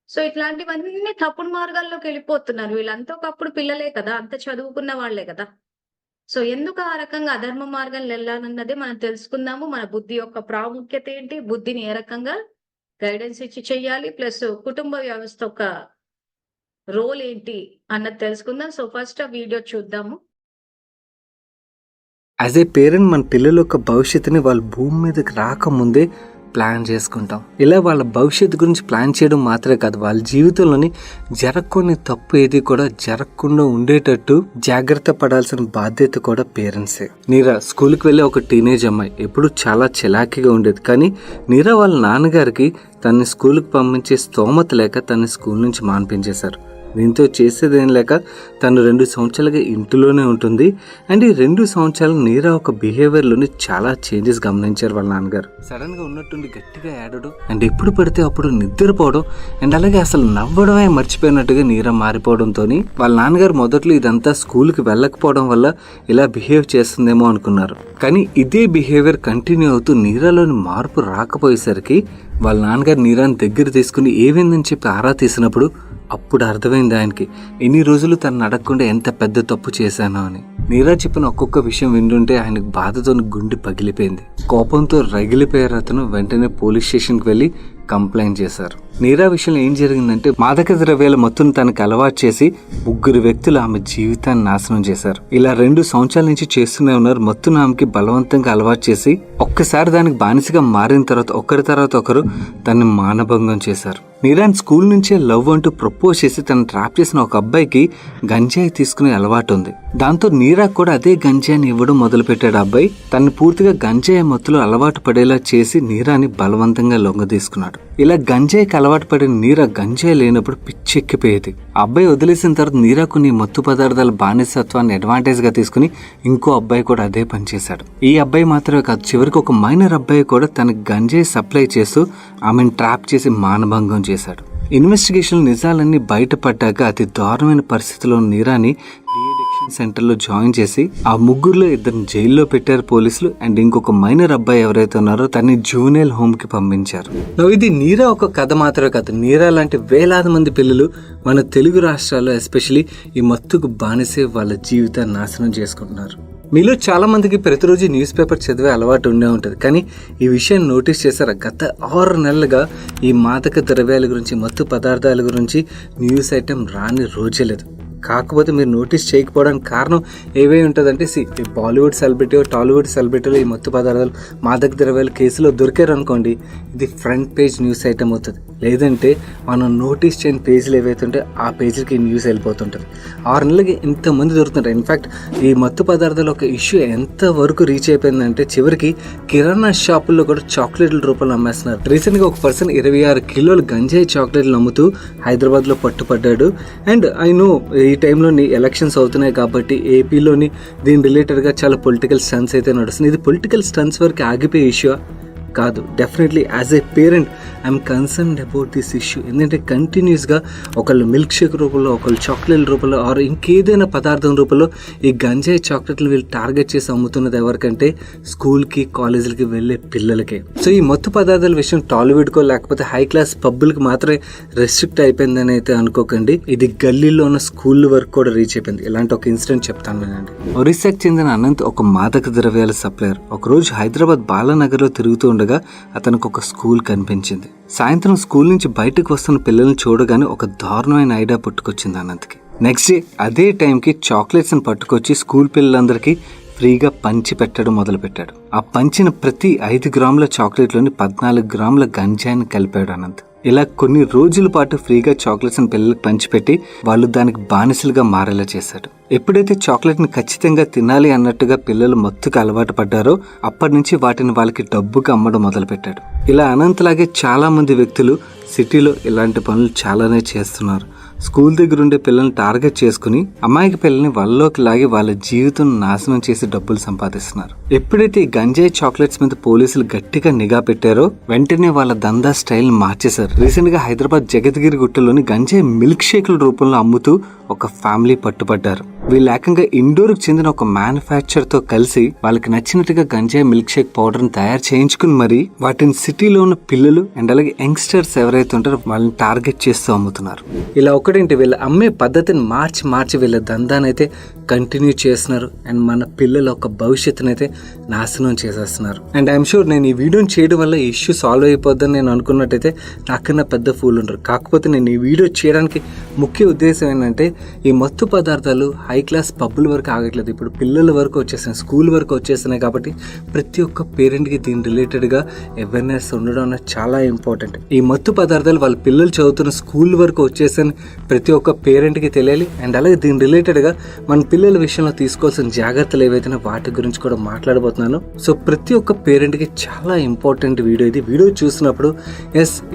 సో ఇట్లాంటివన్నీ తప్పుడు మార్గాల్లోకి వెళ్ళిపోతున్నారు. వీళ్ళంతా ఒకప్పుడు పిల్లలే కదా! అంత చదువుకున్న వాళ్ళే కదా! సో ఎందుకు ఆ రకంగా అధర్మ మార్గంలో వెళ్ళాలన్నది మనం తెలుసుకుందాము. మన బుద్ధి యొక్క ప్రాముఖ్యత ఏంటి? బుద్ధిని ఏ రకంగా గైడెన్స్ ఇచ్చి చెయ్యాలి? ప్లస్ కుటుంబ వ్యవస్థ యొక్క రోల్ ఏంటి అన్నది తెలుసుకుందాం. సో ఫస్ట్ ఆ వీడియో చూద్దాము. యాజ్ ఏ పేరెంట్ మన పిల్లల యొక్క భవిష్యత్తుని వాళ్ళు భూమి మీదకి రాకముందే ప్లాన్ చేసుకుంటాం. ఇలా వాళ్ళ భవిష్యత్తు గురించి ప్లాన్ చేయడం మాత్రమే కాదు, వాళ్ళ జీవితంలోని జరగని తప్పు ఏది కూడా జరగకుండా ఉండేటట్టు జాగ్రత్త పడాల్సిన బాధ్యత కూడా పేరెంట్సే. నీరా స్కూల్కి వెళ్ళే ఒక టీనేజ్ అమ్మాయి ఎప్పుడు చాలా చిలాకీగా ఉండేది. కానీ నీరా వాళ్ళ నాన్నగారికి తనని స్కూల్కి పంపించే స్తోమత లేక తనని స్కూల్ నుంచి మాన్పించేశారు. దీంతో చేసేదేం లేక తను 2 సంవత్సరాలుగా ఇంటిలోనే ఉంటుంది. అండ్ ఈ 2 సంవత్సరాలు నీరా ఒక బిహేవియర్లోని చాలా చేంజెస్ గమనించారు వాళ్ళ నాన్నగారు. సడన్గా ఉన్నట్టుండి గట్టిగా ఏడడం అండ్ ఎప్పుడు పడితే అప్పుడు నిద్రపోవడం అండ్ అలాగే అసలు నవ్వడమే మర్చిపోయినట్టుగా నీరా మారిపోవడంతో వాళ్ళ నాన్నగారు మొదట్లో ఇదంతా స్కూల్కి వెళ్ళకపోవడం వల్ల ఇలా బిహేవ్ చేస్తుందేమో అనుకున్నారు. కానీ ఇదే బిహేవియర్ కంటిన్యూ అవుతూ నీరాలోని మార్పు రాకపోయేసరికి వాళ్ళ నాన్నగారు నీరాని దగ్గర తీసుకుని ఏమైందని చెప్పి ఆరా తీసినప్పుడు అప్పుడు అర్థమైంది ఆయనకి ఎన్ని రోజులు తను అడగకుండా ఎంత పెద్ద తప్పు చేశానో అని. నీరా చెప్పిన ఒక్కొక్క విషయం వింటుంటే ఆయనకు బాధతో గుండె పగిలిపోయింది. కోపంతో రగిలిపోయారు. అతను వెంటనే పోలీస్ స్టేషన్కి వెళ్ళి కంప్లైంట్ చేశారు. నీరా విషయంలో ఏం జరిగిందంటే మాదక ద్రవ్యాల మత్తును తనకు అలవాటు చేసి 3 వ్యక్తులు ఆమె జీవితాన్ని నాశనం చేశారు. ఇలా 2 సంవత్సరాల నుంచి చేస్తూనే ఉన్నారు. మత్తును ఆమెకి బలవంతంగా అలవాటు చేసి ఒక్కసారి దానికి బానిసగా మారిన తర్వాత ఒకరి తర్వాత ఒకరు తనని మానభంగం చేశారు. నీరాన్ స్కూల్ నుంచే లవ్ అంటూ ప్రపోజ్ చేసి తను ట్రాప్ చేసిన ఒక అబ్బాయికి గంజాయి తీసుకునే అలవాటు ఉంది. దాంతో నీరా కూడా అదే గంజాయిని ఇవ్వడం మొదలు పెట్టాడు. అబ్బాయి తను పూర్తిగా గంజాయి మత్తులో అలవాటు పడేలా చేసి నీరాని బలవంతంగా లొంగ తీసుకున్నాడు. ఇలా గంజాయికి అలవాటు పడిన నీరా గంజాయి లేనప్పుడు పిచ్చెక్కిపోయేది. అబ్బాయి వదిలేసిన తర్వాత నీరా కొన్ని మత్తు పదార్థాల బానిసత్వాన్ని అడ్వాంటేజ్ గా తీసుకుని ఇంకో అబ్బాయి కూడా అదే పని చేశాడు. ఈ అబ్బాయి మాత్రమే కాదు, చివరికి ఒక మైనర్ అబ్బాయి కూడా తనకి గంజాయి సప్లై చేస్తూ ఆమెను ట్రాప్ చేసి మానభంగం చేశాడు. ఇన్వెస్టిగేషన్ నిజాలన్నీ బయటపడ్డాక అతి దారుణమైన పరిస్థితిలో నీరాని డీఅడిక్షన్ సెంటర్లో జాయిన్ చేసి ఆ 3లో 2 జైల్లో పెట్టారు పోలీసులు. అండ్ ఇంకొక మైనర్ అబ్బాయి ఎవరైతే ఉన్నారో తనని జూనియల్ హోమ్ కి పంపించారు. ఇది నీరా ఒక కథ మాత్రమే కాదు, నీరా లాంటి వేలాది మంది పిల్లలు మన తెలుగు రాష్ట్రాల్లో ఎస్పెషలీ ఈ మత్తుకు బానిసే వాళ్ళ జీవితాన్ని నాశనం చేసుకుంటున్నారు. మీలో చాలా మందికి ప్రతిరోజు న్యూస్ పేపర్ చదివే అలవాటు ఉండే ఉంటుంది. కానీ ఈ విషయాన్ని నోటీస్ చేశారా? గత 6 నెలలుగా ఈ మాదక ద్రవ్యాల గురించి మత్తు పదార్థాల గురించి న్యూస్ ఐటెం రాని రోజే లేదు. కాకపోతే మీరు నోటీస్ చేయకపోవడానికి కారణం ఏవే ఉంటుందంటే బాలీవుడ్ సెలబ్రిటీ టాలీవుడ్ సెలబ్రిటీలు ఈ మత్తు పదార్థాలు మాదక ద్రవ్యాల కేసులో దొరికారు అనుకోండి, ఇది ఫ్రంట్ పేజ్ న్యూస్ ఐటమ్ అవుతుంది. లేదంటే మనం నోటీస్ చేయని పేజీలు ఏవైతే ఉంటే ఆ పేజీలకి న్యూస్ వెళ్ళిపోతుంటుంది. 6 నెలలకి ఇంతమంది దొరుకుతుంటారు. ఇన్ఫ్యాక్ట్ ఈ మత్తు పదార్థాల ఒక ఇష్యూ ఎంతవరకు రీచ్ అయిపోయిందంటే చివరికి కిరాణా షాపుల్లో కూడా చాక్లెట్ల రూపంలో అమ్మేస్తున్నారు. రీసెంట్గా ఒక పర్సన్ 26 కిలోలు గంజాయి చాక్లెట్లు అమ్ముతూ హైదరాబాద్లో పట్టుపడ్డాడు. అండ్ ఐ నో ఈ టైంలోని ఎలక్షన్స్ అవుతున్నాయి కాబట్టి ఏపీలోని దీని రిలేటెడ్గా చాలా పొలిటికల్ స్టన్స్ అయితే నడుస్తుంది. ఇది పొలిటికల్ స్టన్స్ వరకు ఆగిపోయే ఇష్యూ కాదు. Definitely as a parent I'm concerned about this issue. ఎందుకంటే కంటిన్యూస్గా ఒకళ్ళు మిల్క్ షేక్ రూపంలో, ఒకళ్ళు చాక్లెట్ రూపంలో ఆర్ ఇంకేదైనా పదార్థం రూపంలో ఈ గంజాయి చాక్లెట్లు వీళ్ళు టార్గెట్ చేసి అమ్ముతున్నది ఎవరికంటే స్కూల్కి కాలేజీలకి వెళ్ళే పిల్లలకే. సో ఈ మత్తు పదార్థాల విషయం టాలీవుడ్కో లేకపోతే హై క్లాస్ పబ్బులకి మాత్రమే రెస్ట్రిక్ట్ అయిపోయిందని అయితే అనుకోకండి. ఇది గల్లీలో ఉన్న స్కూల్ వరకు కూడా రీచ్ అయిపోయింది. ఇలాంటి ఒక ఇన్సిడెంట్ చెప్తాను వినండి. ఒరిస్సాకి చెందిన అనంత్ ఒక మాదక ద్రవ్యాల సప్లయర్. ఒకరోజు హైదరాబాద్ బాలానగర్లో తిరుగుతూ ఉండగా అతనికి ఒక స్కూల్ కనిపించింది. సాయంత్రం స్కూల్ నుంచి బయటకు వస్తున్న పిల్లల్ని చూడగానే ఒక దారుణమైన ఐడియా పుట్టుకొచ్చింది అనంత్కి. నెక్స్ట్ డే అదే టైంకి చాక్లెట్స్ని పట్టుకొచ్చి స్కూల్ పిల్లలందరికీ ఫ్రీగా పంచి పెట్టడం మొదలు పెట్టాడు. ఆ పంచిన ప్రతి 5 గ్రాముల చాక్లెట్లోని 14 గ్రాముల గంజాయిని కలిపాడు అనంత్. ఇలా కొన్ని రోజుల పాటు ఫ్రీగా చాక్లెట్స్ని పిల్లలకు పంచిపెట్టి వాళ్ళు దానికి బానిసలుగా మారేలా చేశాడు. ఎప్పుడైతే చాక్లెట్ని ఖచ్చితంగా తినాలి అన్నట్టుగా పిల్లలు మత్తుకు అలవాటు పడ్డారో అప్పటి నుంచి వాటిని వాళ్ళకి డబ్బుగా అమ్మడం మొదలు పెట్టాడు. ఇలా అనంతలాగే చాలా మంది వ్యక్తులు సిటీలో ఇలాంటి పనులు చాలానే చేస్తున్నారు. స్కూల్ దగ్గర ఉండే పిల్లల్ని టార్గెట్ చేసుకుని అమాయక పిల్లల్ని వాళ్ళలోకి లాగి వాళ్ళ జీవితం నాశనం చేసి డబ్బులు సంపాదిస్తున్నారు. ఎప్పుడైతే ఈ గంజాయి చాక్లెట్స్ మీద పోలీసులు గట్టిగా నిఘా పెట్టారో వెంటనే వాళ్ళ దందా స్టైల్ మార్చేశారు. రీసెంట్ గా హైదరాబాద్ జగద్గిరి గుట్టలోని గంజాయి మిల్క్ షేక్ల రూపంలో అమ్ముతూ ఒక ఫ్యామిలీ పట్టుపడ్డారు. వీళ్ళు ఏకంగా ఇండోర్ కు చెందిన ఒక మ్యానుఫ్యాక్చర్ తో కలిసి వాళ్ళకి నచ్చినట్టుగా గంజాయి మిల్క్ షేక్ పౌడర్ ని తయారు చేయించుకుని మరి వాటిని సిటీలో ఉన్న పిల్లలు అండ్ అలాగే యంగ్స్టర్స్ ఎవరైతే ఉంటారో వాళ్ళని టార్గెట్ చేస్తూ అమ్ముతున్నారు. ఇలా ఒకటేంటి, వీళ్ళ అమ్మే పద్ధతిని మార్చి వీళ్ళ దందాన్ని అయితే కంటిన్యూ చేస్తున్నారు అండ్ మన పిల్లల ఒక భవిష్యత్తుని అయితే నాశనం చేసేస్తున్నారు. అండ్ ఐఎమ్ షూర్ నేను ఈ వీడియోని చేయడం వల్ల ఈ ఇష్యూ సాల్వ్ అయిపోద్దని నేను అనుకున్నట్టయితే నాకన్నా పెద్ద ఫూల్ ఉండరు. కాకపోతే నేను ఈ వీడియో చేయడానికి ముఖ్య ఉద్దేశం ఏంటంటే ఈ మత్తు పదార్థాలు హై క్లాస్ పబ్బుల వరకు ఆగట్లేదు, ఇప్పుడు పిల్లల వరకు వచ్చేస్తున్నాయి, స్కూల్ వరకు వచ్చేస్తున్నాయి. కాబట్టి ప్రతి ఒక్క పేరెంట్కి దీని రిలేటెడ్గా అవేర్నెస్ ఉండడం అనేది చాలా ఇంపార్టెంట్. ఈ మత్తు పదార్థాలు వాళ్ళ పిల్లలు చదువుతున్న స్కూల్ వరకు వచ్చేసని ప్రతి ఒక్క పేరెంట్కి తెలియాలి. అండ్ అలాగే దీని రిలేటెడ్గా మన పిల్లల విషయంలో తీసుకోవాల్సిన జాగ్రత్తలు ఏవైతే వాటి గురించి కూడా మాట్లాడబోతున్నాను. సో ప్రతి ఒక్క పేరెంట్కి చాలా ఇంపార్టెంట్ వీడియో ఇది. వీడియో చూసినప్పుడు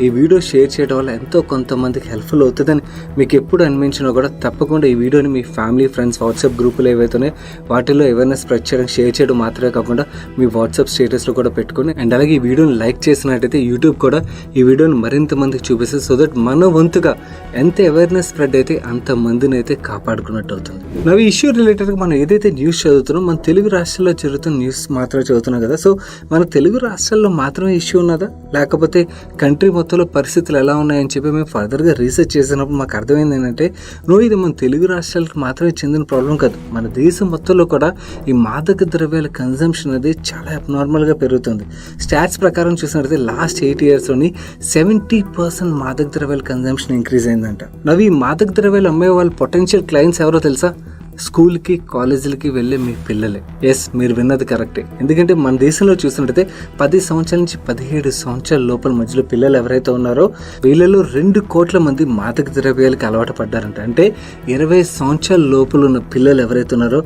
ఈ వీడియో షేర్ చేయడం వల్ల ఎంతో కొంతమందికి హెల్ప్ఫుల్ అవుతుందని మీకు ఎప్పుడు అనిపించినా కూడా తప్పకుండా ఈ వీడియోని మీ ఫ్యామిలీ ఫ్రెండ్స్ వాట్సాప్ గ్రూపులు ఏవైతే వాటిలో అవేర్నెస్ స్ప్రెడ్ చేయడం, షేర్ చేయడం మాత్రమే కాకుండా మీ వాట్సాప్ స్టేటస్లో కూడా పెట్టుకోండి. అండ్ అలాగే ఈ వీడియోని లైక్ చేసినట్టయితే యూట్యూబ్ కూడా ఈ వీడియోని మరింత మందికి చూపిస్తుంది. సో దట్ మన వంతుగా ఎంత అవేర్నెస్ స్ప్రెడ్ అయితే అంత మందిని అయితే కాపాడుకున్నట్టు అవుతుంది. నవ్వు ఈ ఇష్యూ రిలేటెడ్గా మనం ఏదైతే న్యూస్ చదువుతున్నాం, మన తెలుగు రాష్ట్రాల్లో జరుగుతున్న న్యూస్ మాత్రమే చదువుతున్నాం కదా. సో మన తెలుగు రాష్ట్రాల్లో మాత్రమే ఇష్యూ ఉన్నదా, లేకపోతే కంట్రీ మొత్తంలో పరిస్థితులు ఎలా ఉన్నాయని చెప్పి మేము ఫర్దర్గా రీసెర్చ్ చేసినప్పుడు మాకు అర్థమైంది ఏంటంటే ఇది మన తెలుగు రాష్ట్రాలకు మాత్రమే చెందిన ప్రాబ్లం కాదు, మన దేశం మొత్తంలో కూడా ఈ మాదక ద్రవ్యాల కన్జంప్షన్ అనేది చాలా అబ్నార్మల్గా పెరుగుతుంది. స్టాట్స్ ప్రకారం చూసినట్లయితే లాస్ట్ 8 yearsలోని 70% మాదక ద్రవ్యాల కన్జంప్షన్ ఇంక్రీజ్ అయిందంట. నవ్వు ఈ మాదక ద్రవ్యాలు అమ్మే వాళ్ళ పొటెన్షియల్ క్లయింట్స్ ఎవరో తెలుసా? స్కూల్కి కాలేజీలకి వెళ్ళే మీ పిల్లలే. ఎస్, మీరు విన్నది కరెక్టే. ఎందుకంటే మన దేశంలో చూసినట్టయితే 10 సంవత్సరాల నుంచి 17 సంవత్సరాల లోపల మధ్యలో పిల్లలు ఎవరైతే ఉన్నారో వీళ్ళలో 2 కోట్ల మంది మాదక ద్రవ్యాలకి అలవాటు పడ్డారంట. అంటే 20 సంవత్సరాల లోపల ఉన్న పిల్లలు ఎవరైతే ఉన్నారో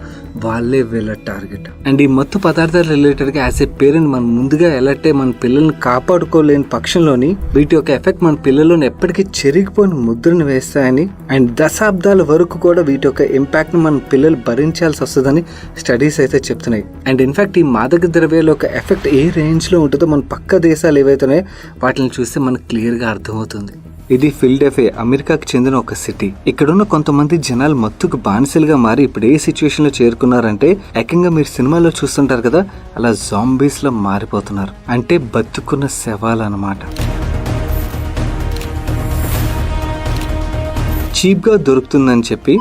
వాళ్ళే వీళ్ళ టార్గెట్. అండ్ ఈ మత్తు పదార్థాల రిలేటెడ్గా యాజ్ ఏ పేరెంట్ మనం ముందుగా ఎలాంటి మన పిల్లల్ని కాపాడుకోలేని పక్షంలోని వీటి యొక్క ఎఫెక్ట్ మన పిల్లల్లోని ఎప్పటికీ చెరిగిపోయిన ముద్రను వేస్తాయని అండ్ దశాబ్దాల వరకు కూడా వీటి యొక్క ఇంపాక్ట్ మన పిల్లలు భరించాల్సి వస్తుందని స్టడీస్ అయితే చెప్తున్నాయి. అండ్ ఇన్ఫాక్ట్ ఈ మాదక ద్రవ్యాల యొక్క ఎఫెక్ట్ ఏ రేంజ్లో ఉంటుందో మన పక్క దేశాలు ఏవైతున్నాయో వాటిని చూస్తే మనకు క్లియర్గా అర్థమవుతుంది. ఇది ఫిల్డెల్ఫియా, అమెరికాకు చెందిన ఒక సిటీ. ఇక్కడున్న కొంతమంది జనాలు మత్తుకు బానిసలుగా మారి ఇప్పుడు ఏ సిచ్యువేషన్ లో చేరుకున్నారంటే ఏకంగా మీరు సినిమాలో చూస్తుంటారు కదా, అలా జాంబీస్ లో మారిపోతున్నారు. అంటే బతుకున్న శవాలు అన్నమాట. చీప్ గా దొరుకుతుందని చెప్పి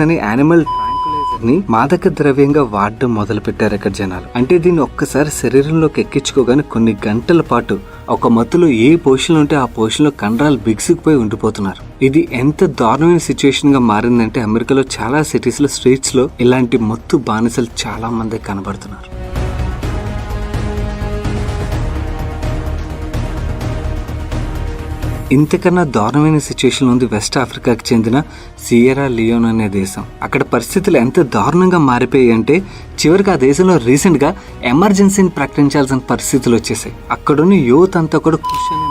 అనే యానిమల్ ట్రాంక్యులైజర్ ని మాదక ద్రవ్యంగా వాడడం మొదలు పెట్టారు ఇక్కడ జనాలు. అంటే దీన్ని ఒక్కసారి శరీరంలోకి ఎక్కించుకోగానే కొన్ని గంటల పాటు ఒక మత్తులో ఏ పొజిషన్ ఉంటే ఆ పొజిషన్ లో కండరాలు బిగుసుకుపోయి ఉండిపోతున్నారు. ఇది ఎంత దారుణమైన సిచ్యువేషన్ గా మారిందంటే అమెరికాలో చాలా సిటీస్ లో స్ట్రీట్స్ లో ఇలాంటి మత్తు బానిసలు చాలా మంది కనబడుతున్నారు. ఇంతకన్నా దారుణమైన సిచ్యువేషన్ ఉంది వెస్ట్ ఆఫ్రికాకి చెందిన సియరా లియోన్ అనే దేశం. అక్కడ పరిస్థితులు ఎంత దారుణంగా మారిపోయాయి అంటే చివరికి ఆ దేశంలో రీసెంట్ గా ఎమర్జెన్సీని ప్రకటించాల్సిన పరిస్థితులు వచ్చేసాయి. అక్కడున్న యువత అంతా కూడా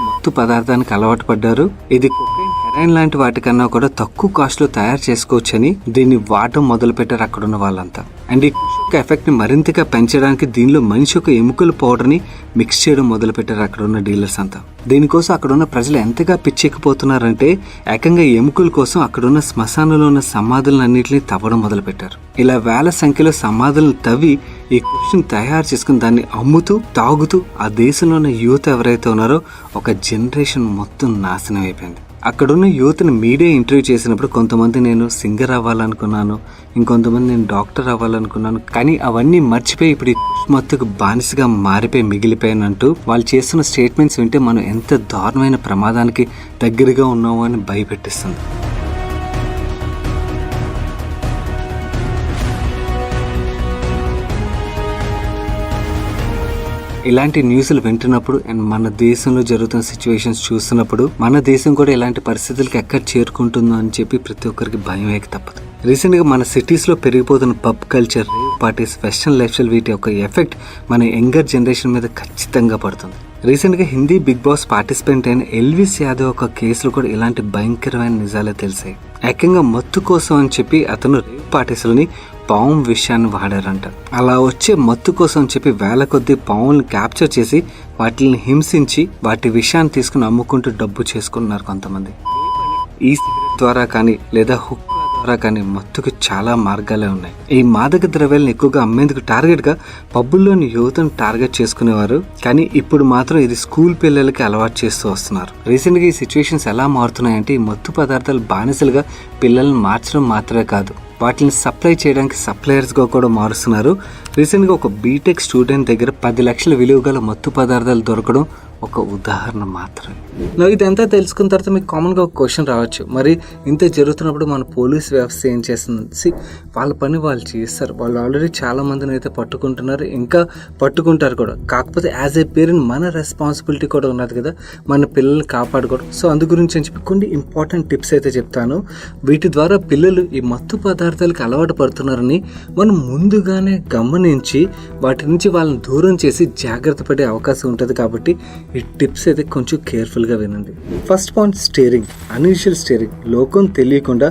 మత్తు పదార్థానికి అలవాటు పడ్డారు. ఇది కొకైన్, హెరాయిన్ లాంటి వాటికన్నా కూడా తక్కువ కాస్ట్ లో తయారు చేసుకోవచ్చని దీన్ని వాడటం మొదలు పెట్టారు అక్కడున్న వాళ్ళంతా. అండ్ ఈ ఎఫెక్ట్ ని మరింతగా పెంచడానికి దీనిలో మనిషి ఒక ఎముకల పౌడర్ ని మిక్స్ చేయడం మొదలు పెట్టారు అక్కడ ఉన్న డీలర్స్ అంతా. దీనికోసం అక్కడ ఉన్న ప్రజలు ఎంతగా పిచ్చెక్కిపోతున్నారంటే ఏకంగా ఎముకల కోసం అక్కడున్న శ్మశానంలో ఉన్న సమాధులన్నింటినీ తవ్వడం మొదలు పెట్టారు. ఇలా వేల సంఖ్యలో సమాధులను తవ్వి ఈ కుషిని తయారు చేసుకుని దాన్ని అమ్ముతూ తాగుతూ ఆ దేశంలో ఉన్న యువత ఎవరైతే ఉన్నారో ఒక జనరేషన్ మొత్తం నాశనం అయిపోయింది. అక్కడున్న యువతను మీడియా ఇంటర్వ్యూ చేసినప్పుడు కొంతమంది నేను సింగర్ అవ్వాలనుకున్నాను, ఇంకొంతమంది నేను డాక్టర్ అవ్వాలనుకున్నాను, కానీ అవన్నీ మర్చిపోయి ఇప్పుడు మత్తుకు బానిసగా మారిపోయి మిగిలిపోయానంటూ వాళ్ళు చేస్తున్న స్టేట్మెంట్స్ వింటే మనం ఎంత దారుణమైన ప్రమాదానికి దగ్గరగా ఉన్నామో అని భయపెట్టిస్తుంది. ఇలాంటి న్యూస్లు వింటున్నప్పుడు అండ్ మన దేశంలో జరుగుతున్న సిచ్యువేషన్స్ చూస్తున్నప్పుడు మన దేశం కూడా ఇలాంటి పరిస్థితులకు ఎక్కడ చేరుకుంటుందో అని చెప్పి ప్రతి ఒక్కరికి భయం వేయక తప్పదు. రీసెంట్ గా మన సిటీస్ లో పెరిగిపోతున్న pub culture, rave parties, western life style వీటి యొక్క ఎఫెక్ట్ మన యంగర్ జనరేషన్ మీద ఖచ్చితంగా పడుతుంది. రీసెంట్ గా హిందీ బిగ్ బాస్ పార్టిసిపెంట్ అయిన ఎల్విస్ యాదవ్ ఒక కేసులో కూడా ఇలాంటి భయంకరమైన నిజాలే తెలిసాయి. ఏకంగా మత్తు కోసం అని చెప్పి అతను రేవ్ పార్టీస్ లోని పాము విషయాన్ని వాడారంట. అలా వచ్చే మత్తు కోసం చెప్పి వేల కొద్ది పాములను క్యాప్చర్ చేసి వాటిని హింసించి వాటి విషయాన్ని తీసుకుని అమ్ముకుంటూ డబ్బు చేసుకున్నారు కొంతమంది. ఈ సిగరెట్ ద్వారా కానీ లేదా హుక్కా సరఫరా కానీ మత్తుకు చాలా మార్గాలే ఉన్నాయి. ఈ మాదక ద్రవ్యాలను ఎక్కువగా అమ్మేందుకు టార్గెట్గా పబ్బుల్లోని యువతను టార్గెట్ చేసుకునేవారు, కానీ ఇప్పుడు మాత్రం ఇది స్కూల్ పిల్లలకి అలవాటు చేస్తూ వస్తున్నారు. రీసెంట్గా ఈ సిచ్యువేషన్స్ ఎలా మారుతున్నాయంటే ఈ మత్తు పదార్థాలు బానిసలుగా పిల్లల్ని మార్చడం మాత్రమే కాదు, వాటిని సప్లై చేయడానికి సప్లయర్స్గా కూడా మారుస్తున్నారు. రీసెంట్గా ఒక బీటెక్ స్టూడెంట్ దగ్గర 10 లక్షల విలువ గల మత్తు పదార్థాలు దొరకడం ఒక ఉదాహరణ మాత్రమే. ఇదంతా తెలుసుకున్న తర్వాత మీకు కామన్గా ఒక క్వశ్చన్ రావచ్చు, మరి ఇంత జరుగుతున్నప్పుడు మన పోలీస్ వ్యవస్థ ఏం చేస్తుంది? వాళ్ళ పని వాళ్ళు చేస్తారు. వాళ్ళు ఆల్రెడీ చాలా మందిని అయితే పట్టుకుంటున్నారు, ఇంకా పట్టుకుంటారు కూడా. కాకపోతే యాజ్ ఏ పేరెంట్ మన రెస్పాన్సిబిలిటీ కూడా ఉన్నది కదా, మన పిల్లల్ని కాపాడుకోవడం. సో అందు గురించి అని చెప్పి కొన్ని ఇంపార్టెంట్ టిప్స్ అయితే చెప్తాను. వీటి ద్వారా పిల్లలు ఈ మత్తు పదార్థాలకు అలవాటు పడుతున్నారని మనం ముందుగానే గమనించి వాటి నుంచి వాళ్ళని దూరం చేసి జాగ్రత్త పడే అవకాశం ఉంటుంది. కాబట్టి ఈ టిప్స్ అయితే కొంచెం కేర్ఫుల్గా వినండి. First point, steering. Unusual steering. లోకం తెలియకుండా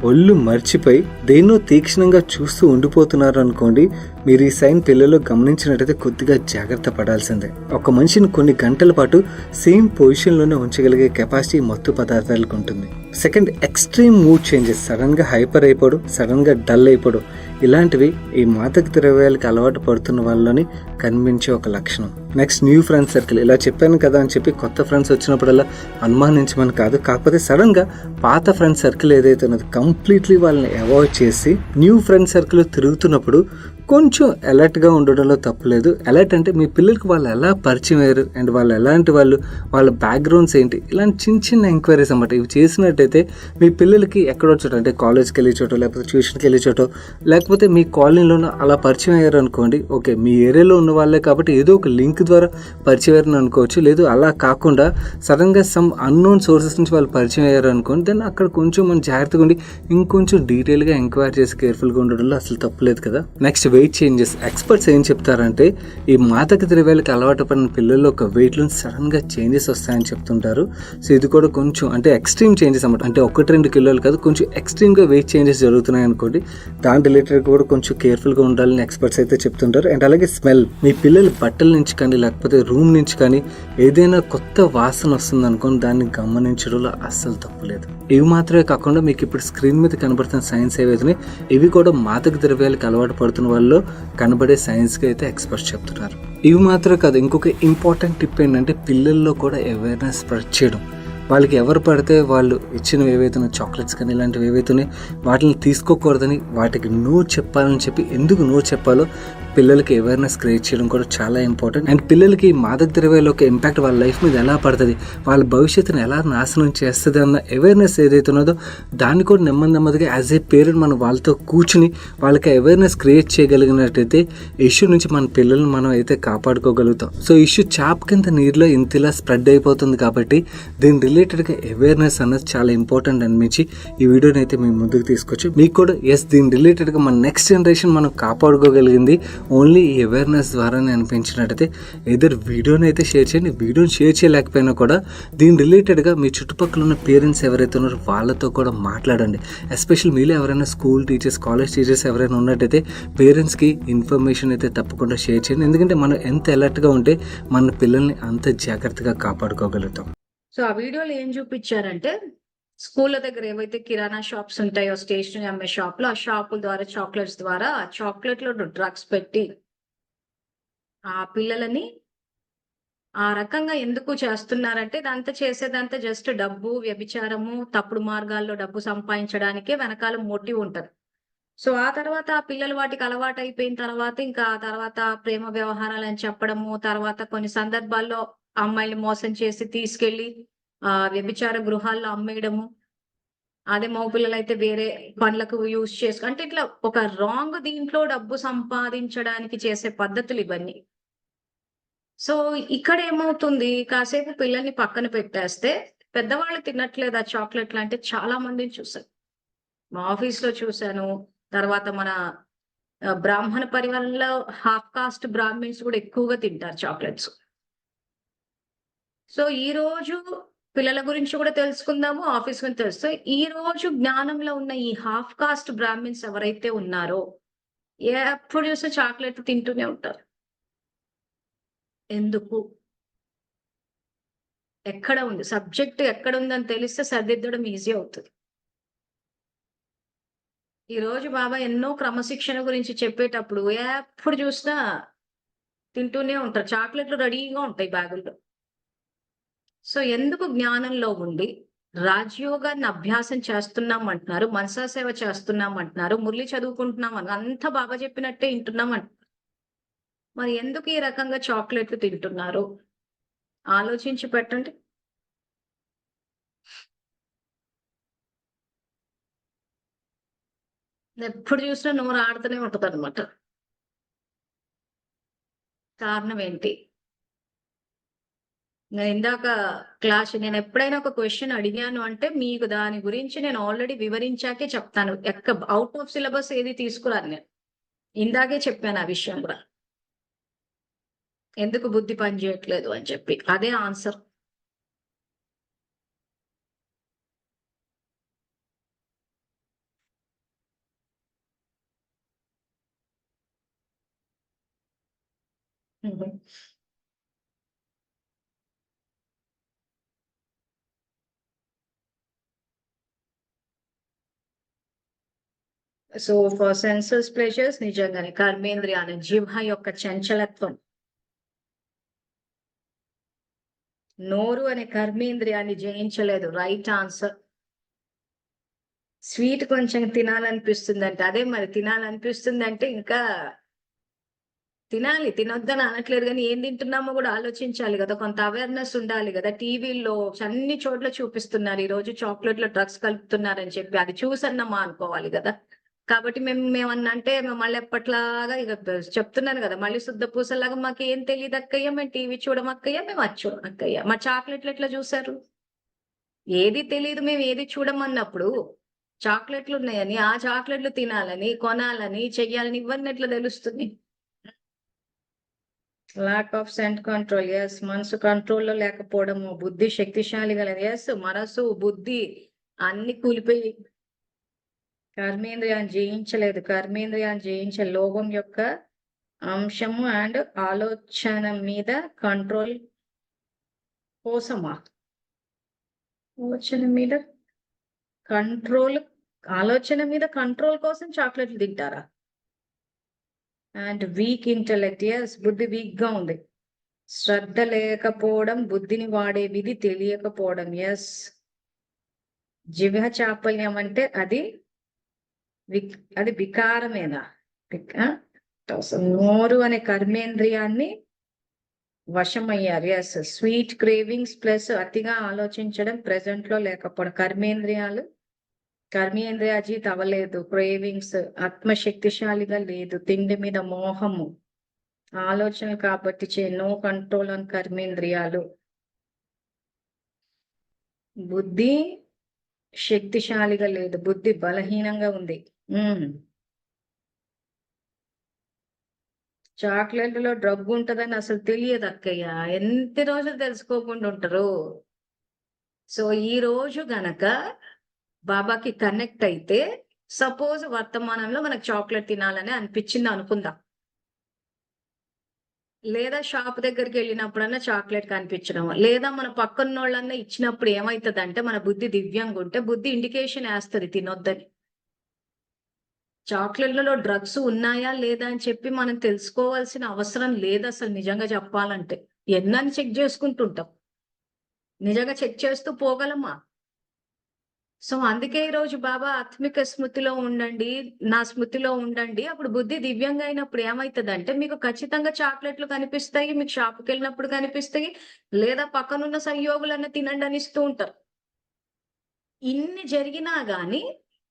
ఒళ్ళు మర్చిపోయి దేన్నో తీక్షణంగా చూస్తూ ఉండిపోతున్నారు అనుకోండి, మీరు ఈ సైన్ పిల్లలు గమనించినట్టయితే కొద్దిగా జాగ్రత్త పడాల్సిందే. ఒక మనిషిని కొన్ని గంటల పాటు సేమ్ పొజిషన్లోనే ఉంచగలిగే కెపాసిటీ మత్తు పదార్థాలకు ఉంటుంది. Second, extreme mood changes. సడన్గా హైపర్ అయిపోవడం, సడన్గా డల్ అయిపోవడం, ఇలాంటివి ఈ మాదక ద్రవ్యాలకు అలవాటు పడుతున్న వాళ్ళని కనిపించే ఒక లక్షణం. Next, new friends circle. ఇలా చెప్పాను కదా అని చెప్పి కొత్త ఫ్రెండ్స్ వచ్చినప్పుడల్లా అనుమానించమని కాదు, కాకపోతే సడన్గా పాత ఫ్రెండ్స్ సర్కిల్ ఏదైతే ఉన్నదో కంప్లీట్లీ వాళ్ళని అవాయిడ్ చేసి న్యూ ఫ్రెండ్స్ సర్కిల్ తిరుగుతున్నప్పుడు కొంచెం అలర్ట్గా ఉండడంలో తప్పులేదు. అలర్ట్ అంటే మీ పిల్లలకి వాళ్ళు ఎలా పరిచయం అయ్యారు అండ్ వాళ్ళు ఎలాంటి వాళ్ళు, వాళ్ళ బ్యాక్గ్రౌండ్స్ ఏంటి, ఇలాంటి చిన్న చిన్న ఎంక్వైరీస్ అన్నమాట. ఇవి చేసినట్టయితే మీ పిల్లలకి ఎక్కడో చోట, అంటే కాలేజ్కి వెళ్ళే చోట, లేకపోతే ట్యూషన్కి వెళ్ళే చోట, లేకపోతే మీ కాలనీలోనూ అలా పరిచయం అయ్యారు అనుకోండి, ఓకే మీ ఏరియాలో ఉన్న వాళ్ళే కాబట్టి ఏదో ఒక లింక్ ద్వారా పరిచయం అయ్యారని అనుకోవచ్చు. లేదు అలా కాకుండా సడన్గా సమ్ అన్నోన్ సోర్సెస్ నుంచి వాళ్ళు పరిచయం అయ్యారు అనుకోండి, దెన్ అక్కడ కొంచెం మనం జాగ్రత్తగా ఉండి ఇంకొంచెం డీటెయిల్గా ఎంక్వైరీ చేసి కేర్ఫుల్గా ఉండడంలో అసలు తప్పులేదు కదా. Next, wait changes. ఎక్స్పర్ట్స్ ఏం చెప్తారంటే ఈ మాదక ద్రవ్యాలకు అలవాటు పడిన పిల్లల్లో ఒక వెయిట్లో సడన్గా చేంజెస్ వస్తాయని చెప్తుంటారు. సో ఇది కూడా కొంచెం అంటే ఎక్స్ట్రీమ్ చేంజెస్ అన్నమాట. అంటే 1-2 కిలోలు కాదు, కొంచెం ఎక్స్ట్రీమ్గా వెయిట్ చేంజెస్ జరుగుతున్నాయి అనుకోండి, దాని రిలేటెడ్ కూడా కొంచెం కేర్ఫుల్గా ఉండాలని ఎక్స్పర్ట్స్ అయితే చెప్తుంటారు. అండ్ అలాగే స్మెల్. మీ పిల్లలు బట్టల నుంచి కానీ లేకపోతే రూమ్ నుంచి కానీ ఏదైనా కొత్త వాసన వస్తుంది అనుకోని దాన్ని గమనించడంలో అస్సలు తప్పులేదు. ఇవి మాత్రమే కాకుండా మీకు ఇప్పుడు స్క్రీన్ మీద కనబడుతున్న సైన్స్ ఏవైతే ఇవి కూడా మాదక ద్రవ్యాలకు అలవాటు పడుతున్న వాళ్ళు కనబడే సైన్స్గా అయితే ఎక్స్పర్ట్స్ చెప్తున్నారు. ఇవి మాత్రమే కాదు, ఇంకొక ఇంపార్టెంట్ టిప్ ఏంటంటే పిల్లల్లో కూడా అవేర్నెస్ స్ప్రెడ్ చేయడం. వాళ్ళకి ఎవరు పడితే వాళ్ళు ఇచ్చినవి ఏవైతే చాక్లెట్స్ కానీ ఇలాంటివి ఏవైతే వాటిని తీసుకోకూడదని, వాటికి నో చెప్పాలని చెప్పి ఎందుకు నో చెప్పాలో పిల్లలకి అవేర్నెస్ క్రియేట్ చేయడం కూడా చాలా ఇంపార్టెంట్. అండ్ పిల్లలకి మాదక ద్రవ్యాల యొక్క ఇంపాక్ట్ వాళ్ళ లైఫ్ మీద ఎలా పడుతుంది, వాళ్ళ భవిష్యత్తుని ఎలా నాశనం చేస్తుంది అన్న అవేర్నెస్ ఏదైతే ఉన్నదో దాన్ని కూడా నెమ్మదిగా యాజ్ ఏ పేరెంట్ మనం వాళ్ళతో కూర్చుని వాళ్ళకి అవేర్నెస్ క్రియేట్ చేయగలిగినట్టయితే ఇష్యూ నుంచి మన పిల్లల్ని మనం అయితే కాపాడుకోగలుగుతాం. సో ఇష్యూ చాప్ కింద నీరులో ఇంతలా స్ప్రెడ్ అయిపోతుంది కాబట్టి దీని రిలేటెడ్గా అవేర్నెస్ అన్నది చాలా ఇంపార్టెంట్ అనిపించి ఈ వీడియోని అయితే మేము ముందుకు తీసుకొచ్చి మీకు కూడా దీని రిలేటెడ్గా మన నెక్స్ట్ జనరేషన్ మనం కాపాడుకోగలిగింది ఓన్లీ ఈ అవేర్నెస్ ద్వారానే అనిపించినట్టయితే ఏదర్ వీడియోని అయితే షేర్ చేయండి. వీడియోని షేర్ చేయలేకపోయినా కూడా దీని రిలేటెడ్గా మీ చుట్టుపక్కల ఉన్న పేరెంట్స్ ఎవరైతే ఉన్నారో వాళ్ళతో కూడా మాట్లాడండి. ఎస్పెషల్ మీలో ఎవరైనా స్కూల్ టీచర్స్, కాలేజ్ టీచర్స్ ఎవరైనా ఉన్నట్టయితే పేరెంట్స్కి ఇన్ఫర్మేషన్ అయితే తప్పకుండా షేర్ చేయండి. ఎందుకంటే మనం ఎంత అలర్ట్గా ఉంటే మన పిల్లల్ని అంత జాగ్రత్తగా కాపాడుకోగలుగుతాం. సో ఆ వీడియోలో ఏం చూపించారంటే స్కూళ్ళ దగ్గర ఏవైతే కిరాణా షాప్స్ ఉంటాయో, స్టేషనరీ అమ్మే షాప్లో, ఆ షాపుల ద్వారా చాక్లెట్స్ ద్వారా చాక్లెట్లో డ్రగ్స్ పెట్టి ఆ పిల్లలని ఆ రకంగా ఎందుకు చేస్తున్నారంటే ఇదంతా చేసేదంతా జస్ట్ డబ్బు, వ్యభిచారము, తప్పుడు మార్గాల్లో డబ్బు సంపాదించడానికే వెనకాల మోటివ్ ఉంటది. సో ఆ తర్వాత ఆ పిల్లలు వాటికి అలవాటు అయిపోయిన తర్వాత ఇంకా ఆ తర్వాత ప్రేమ వ్యవహారాలని చెప్పడము, తర్వాత కొన్ని సందర్భాల్లో అమ్మాయిల్ని మోసం చేసి తీసుకెళ్లి వ్యభిచార గృహాల్లో అమ్మేయడము, అదే మగపిల్లలైతే వేరే పనులకు యూజ్ చేసుకో, అంటే ఇట్లా ఒక రాంగ్ దీంట్లో డబ్బు సంపాదించడానికి చేసే పద్ధతులు ఇవన్నీ. సో ఇక్కడ ఏమవుతుంది, కాసేపు పిల్లల్ని పక్కన పెట్టేస్తే పెద్దవాళ్ళు తినట్లేదు ఆ చాక్లెట్లు అంటే చాలా మందిని చూసాను. మా ఆఫీస్ లో చూశాను. తర్వాత మన బ్రాహ్మణ పరివారంలో హాఫ్ కాస్ట్ బ్రాహ్మిన్స్ కూడా ఎక్కువగా తింటారు చాక్లెట్స్. సో ఈ రోజు పిల్లల గురించి కూడా తెలుసుకుందాము, ఆఫీస్ గురించి తెలుసు. ఈ రోజు జ్ఞానంలో ఉన్న ఈ హాఫ్ కాస్ట్ బ్రాహ్మిన్స్ ఎవరైతే ఉన్నారో ఎప్పుడు చూస్తే చాక్లెట్ తింటూనే ఉంటారు. ఎందుకు? ఎక్కడ ఉంది సబ్జెక్ట్, ఎక్కడ ఉందని తెలిస్తే సరిదిద్దడం ఈజీ అవుతుంది. ఈ రోజు బాబా ఎన్నో క్రమశిక్షణ గురించి చెప్పేటప్పుడు ఎప్పుడు చూసినా తింటూనే ఉంటారు. చాక్లెట్లు రెడీగా ఉంటాయి బ్యాగుల్లో. సో ఎందుకు జ్ఞానంలో ఉండి రాజయోగాన్ని అభ్యాసం చేస్తున్నాం అంటున్నారు, మనసా సేవ చేస్తున్నాం అంటున్నారు, మురళి చదువుకుంటున్నాం అని అంతా బాబా చెప్పినట్టే వింటున్నాం అంటున్నారు. మరి ఎందుకు ఈ రకంగా చాక్లెట్లు తింటున్నారు? ఆలోచించి పెట్టండి. ఎప్పుడు చూసినా నోరు ఆడుతూనే ఉంటదన్నమాట. కారణం ఏంటి? ఇందాక నేను ఎప్పుడైనా ఒక క్వెషన్ అడిగాను అంటే మీకు దాని గురించి నేను ఆల్రెడీ వివరించాకే చెప్తాను. ఔట్ ఆఫ్ సిలబస్ ఏది తీసుకురాను నేను. ఇందాకే చెప్పాను ఆ విషయం కూడా. ఎందుకు బుద్ధి పని చేయట్లేదు అని చెప్పి. అదే answer. So for senses pleasures నిజంగానే కర్మేంద్రియాలు జిహ్వ యొక్క చంచలత్వం, నోరు అనే కర్మేంద్రియాన్ని జయించలేదు. Right answer. స్వీట్ కొంచెం తినాలనిపిస్తుందంటే అదే మరి తినాలనిపిస్తుందంటే ఇంకా తినాలి, తినొద్దని అనట్లేదు కానీ ఏం తింటున్నామో కూడా ఆలోచించాలి కదా. కొంత అవేర్నెస్ ఉండాలి కదా. టీవీల్లో అన్ని చోట్ల చూపిస్తున్నారు ఈ రోజు చాక్లెట్ లో డ్రగ్స్ కలుపుతున్నారని చెప్పి. అది చూసన్నమా అనుకోవాలి కదా. కాబట్టి మేమన్నా అంటే మళ్ళీ ఎప్పట్లాగా ఇక చెప్తున్నాను కదా, మళ్ళీ శుద్ధ పూసలాగా మాకు ఏం తెలియదు అక్కయ్య, మేము టీవీ చూడమక్కయ్య, మేము అది చూడమక్కయ్య. మా చాక్లెట్లు ఎట్లా చూసారు? ఏది తెలియదు, మేము ఏది చూడమన్నప్పుడు చాక్లెట్లు ఉన్నాయని, ఆ చాక్లెట్లు తినాలని, కొనాలని, చెయ్యాలని ఇవన్నీ ఎట్లా తెలుస్తుంది? లాక్ ఆఫ్ సెంట్ కంట్రోల్. ఎస్, మనసు కంట్రోల్లో లేకపోవడము. బుద్ధి శక్తిశాలి గలది. ఎస్, మనసు బుద్ధి అన్ని కూలిపోయి కర్మేంద్రియాన్ని జయించలేదు. కర్మేంద్రియాన్ని జయించే లోభం యొక్క అంశము అండ్ ఆలోచన మీద కంట్రోల్ కోసమా? ఆలోచన మీద కంట్రోల్ కోసం చాక్లెట్లు తింటారా? And weak intellect. ఎస్, బుద్ధి వీక్ గా ఉంది. శ్రద్ధ లేకపోవడం, బుద్ధిని వాడే విధి తెలియకపోవడం. ఎస్, జిహ్వ చాపల్యం అంటే అది వికారమేనా? నోరు అనే కర్మేంద్రియాన్ని వశమయ్యారు. ఎస్, స్వీట్ క్రేవింగ్స్ ప్లస్ అతిగా ఆలోచించడం, ప్రెసెంట్ లో లేకపోవడం. కర్మేంద్రియాజీత్ అవ్వలేదు. క్రేవింగ్స్ ఆత్మశక్తిశాలిగా లేదు. తిండి మీద మోహము, ఆలోచన కాబట్టి నో కంట్రోల్ ఆన్ కర్మేంద్రియాలు. బుద్ధి శక్తిశాలిగా లేదు, బుద్ధి బలహీనంగా ఉంది. చాక్లెట్లో డ్రగ్ ఉంటదని అసలు తెలియదు అక్కయ్య. ఎన్ని రోజులు తెలుసుకోకుండా ఉంటారు. సో ఈ రోజు గనక బాబాకి కనెక్ట్ అయితే, సపోజ్ వర్తమానంలో మనకు చాక్లెట్ తినాలని అనిపించింది అనుకుందాం, లేదా షాప్ దగ్గరికి వెళ్ళినప్పుడన్నా చాక్లెట్ కనిపించడం, లేదా మన పక్కన్నోళ్ళన్నా ఇచ్చినప్పుడు ఏమవుతుందంటే, మన బుద్ధి దివ్యంగా ఉంటే బుద్ధి ఇండికేషన్ వేస్తుంది తినొద్దని. చాక్లెట్లలో డ్రగ్స్ ఉన్నాయా లేదా అని చెప్పి మనం తెలుసుకోవాల్సిన అవసరం లేదు అసలు. నిజంగా చెప్పాలంటే ఎన్నని చెక్ చేసుకుంటుంటాం, నిజంగా చెక్ చేస్తూ పోగలమా? సో అందుకే ఈ రోజు బాబా ఆత్మిక స్మృతిలో ఉండండి, నా స్మృతిలో ఉండండి. అప్పుడు బుద్ధి దివ్యంగా అయినప్పుడు ఏమవుతుందంటే, మీకు ఖచ్చితంగా చాక్లెట్లు కనిపిస్తాయి, మీకు షాప్కి వెళ్ళినప్పుడు కనిపిస్తాయి, లేదా పక్కనున్న సంయోగులన్న తినండి అని ఇస్తూ ఉంటారు. ఇన్ని జరిగినా గాని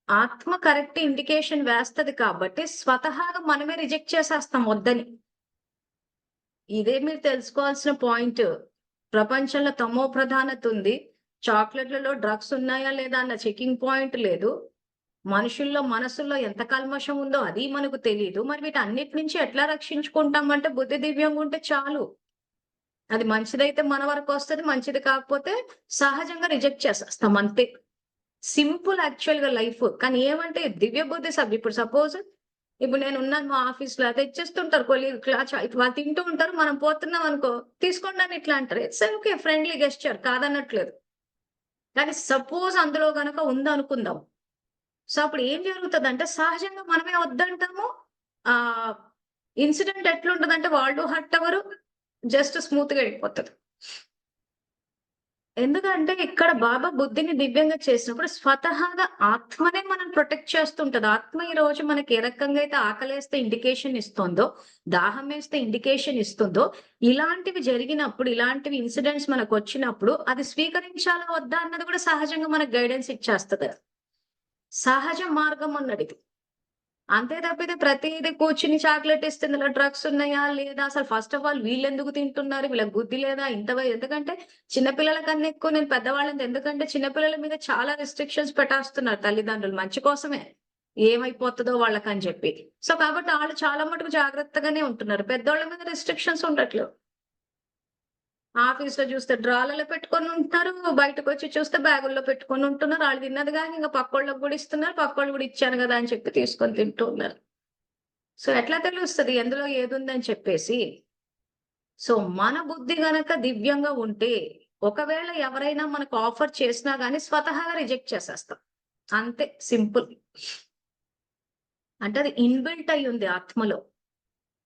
ఆత్మ కరెక్ట్ ఇండికేషన్ వేస్తది కాబట్టి స్వతహాగా మనమే రిజెక్ట్ చేసేస్తాం వద్దని. ఇదే మీరు తెలుసుకోవాల్సిన పాయింట్. ప్రపంచంలో తమో ప్రధానత ఉంది. చాక్లెట్లలో డ్రగ్స్ ఉన్నాయా లేదా అన్న చెకింగ్ పాయింట్ లేదు. మనుషుల్లో మనసుల్లో ఎంత కల్మషం ఉందో అది మనకు తెలియదు. మరి వీటన్నిటి నుంచి ఎట్లా రక్షించుకుంటామంటే, బుద్ధి దివ్యంగా ఉంటే చాలు. అది మంచిదైతే మన వరకు వస్తుంది, మంచిది కాకపోతే సహజంగా రిజెక్ట్ చేసేస్తాం అంతే. సింపుల్ యాక్చువల్ గా లైఫ్. కానీ ఏమంటే దివ్య బుద్ధి ఇప్పుడు సపోజ్ ఇప్పుడు నేను ఉన్నాను మా ఆఫీస్ లో, తెచ్చేస్తుంటారు కొలీగ్, వాళ్ళు తింటూ ఉంటారు, మనం పోతున్నాం అనుకో, తీసుకోండి అని ఇట్లా అంటారు. ఇట్స్ ఓకే, ఫ్రెండ్లీ గెస్చర్, కాదన్నట్లేదు. కానీ సపోజ్ అందులో గనక ఉందనుకుందాం, సో అప్పుడు ఏం జరుగుతదంటే సహజంగా మనమే వద్దంటాము. ఆహ్, ఇన్సిడెంట్ ఎట్లుంటదంటే వాళ్ళు హర్ట్ అవ్వరు. జస్ట్ స్మూత్‌గా వెళ్ళిపోతది. ఎందుకంటే ఇక్కడ బాబా బుద్ధిని దివ్యంగా చేసినప్పుడు స్వతహాగా ఆత్మనే మనం ప్రొటెక్ట్ చేస్తుంటది. ఆత్మ ఈరోజు మనకి ఏ రకంగా అయితే ఆకలేస్తే ఇండికేషన్ ఇస్తుందో, దాహం వేస్తే ఇండికేషన్ ఇస్తుందో, ఇలాంటివి జరిగినప్పుడు, ఇలాంటివి ఇన్సిడెంట్స్ మనకొచ్చినప్పుడు అది స్వీకరించాలా వద్దా అన్నది కూడా సహజంగా మనకు గైడెన్స్ ఇచ్చేస్తది. సహజ మార్గం అన్నదిది. అంతే తప్పితే ప్రతీది కూర్చొని చాక్లెట్ ఇస్తే ఇందులో డ్రగ్స్ ఉన్నాయా? లేదా? అసలు ఫస్ట్ ఆఫ్ ఆల్ వీళ్ళెందుకు తింటున్నారు? వీళ్ళకి బుద్ధి లేదా? ఎందుకంటే చిన్న పిల్లల కన్నా ఎక్కువ నేను పెద్దవాళ్ళని ఎందుకంటే చిన్న పిల్లల మీద చాలా రిస్ట్రిక్షన్స్ పెట్టేస్తున్నారు తల్లిదండ్రులు మంచి కోసమే. ఏమైపోతదో వాళ్ళకని చెప్పి. సో, కాబట్టి ఆళ్ళు చాలా మటుకు జాగ్రత్తగానే ఉంటున్నారు. పెద్దోళ్ళ మీద రిస్ట్రిక్షన్స్ ఉండట్లేవు. ఆఫీస్‌లో చూస్తే డ్రాలలో పెట్టుకొని ఉంటున్నారు. బయటకొచ్చి చూస్తే బ్యాగుల్లో పెట్టుకొని ఉంటున్నారు. ఆళ్ళు తిన్నది గాని ఇంక పక్కోళ్ళకి గూడా ఇస్తున్నారు. పక్కోళ్ళు గూడా ఇచ్చాను గదా! అని చెప్పి తీసుకొని తింటూ ఉన్నారు. సో, ఎట్లా తెలుస్తది ఎందులో ఏదుందని చెప్పేసి? సో, మన బుద్ధి గనక దివ్యంగా ఉంటే, ఒకవేళ ఎవరైనా మనకు ఆఫర్ చేసినా గాని స్వతహాగా రిజెక్ట్ చేసేస్తాం. అంతే సింపుల్. అంటే అది ఇన్‌బిల్ట్ అయ్యుంది ఆత్మలో.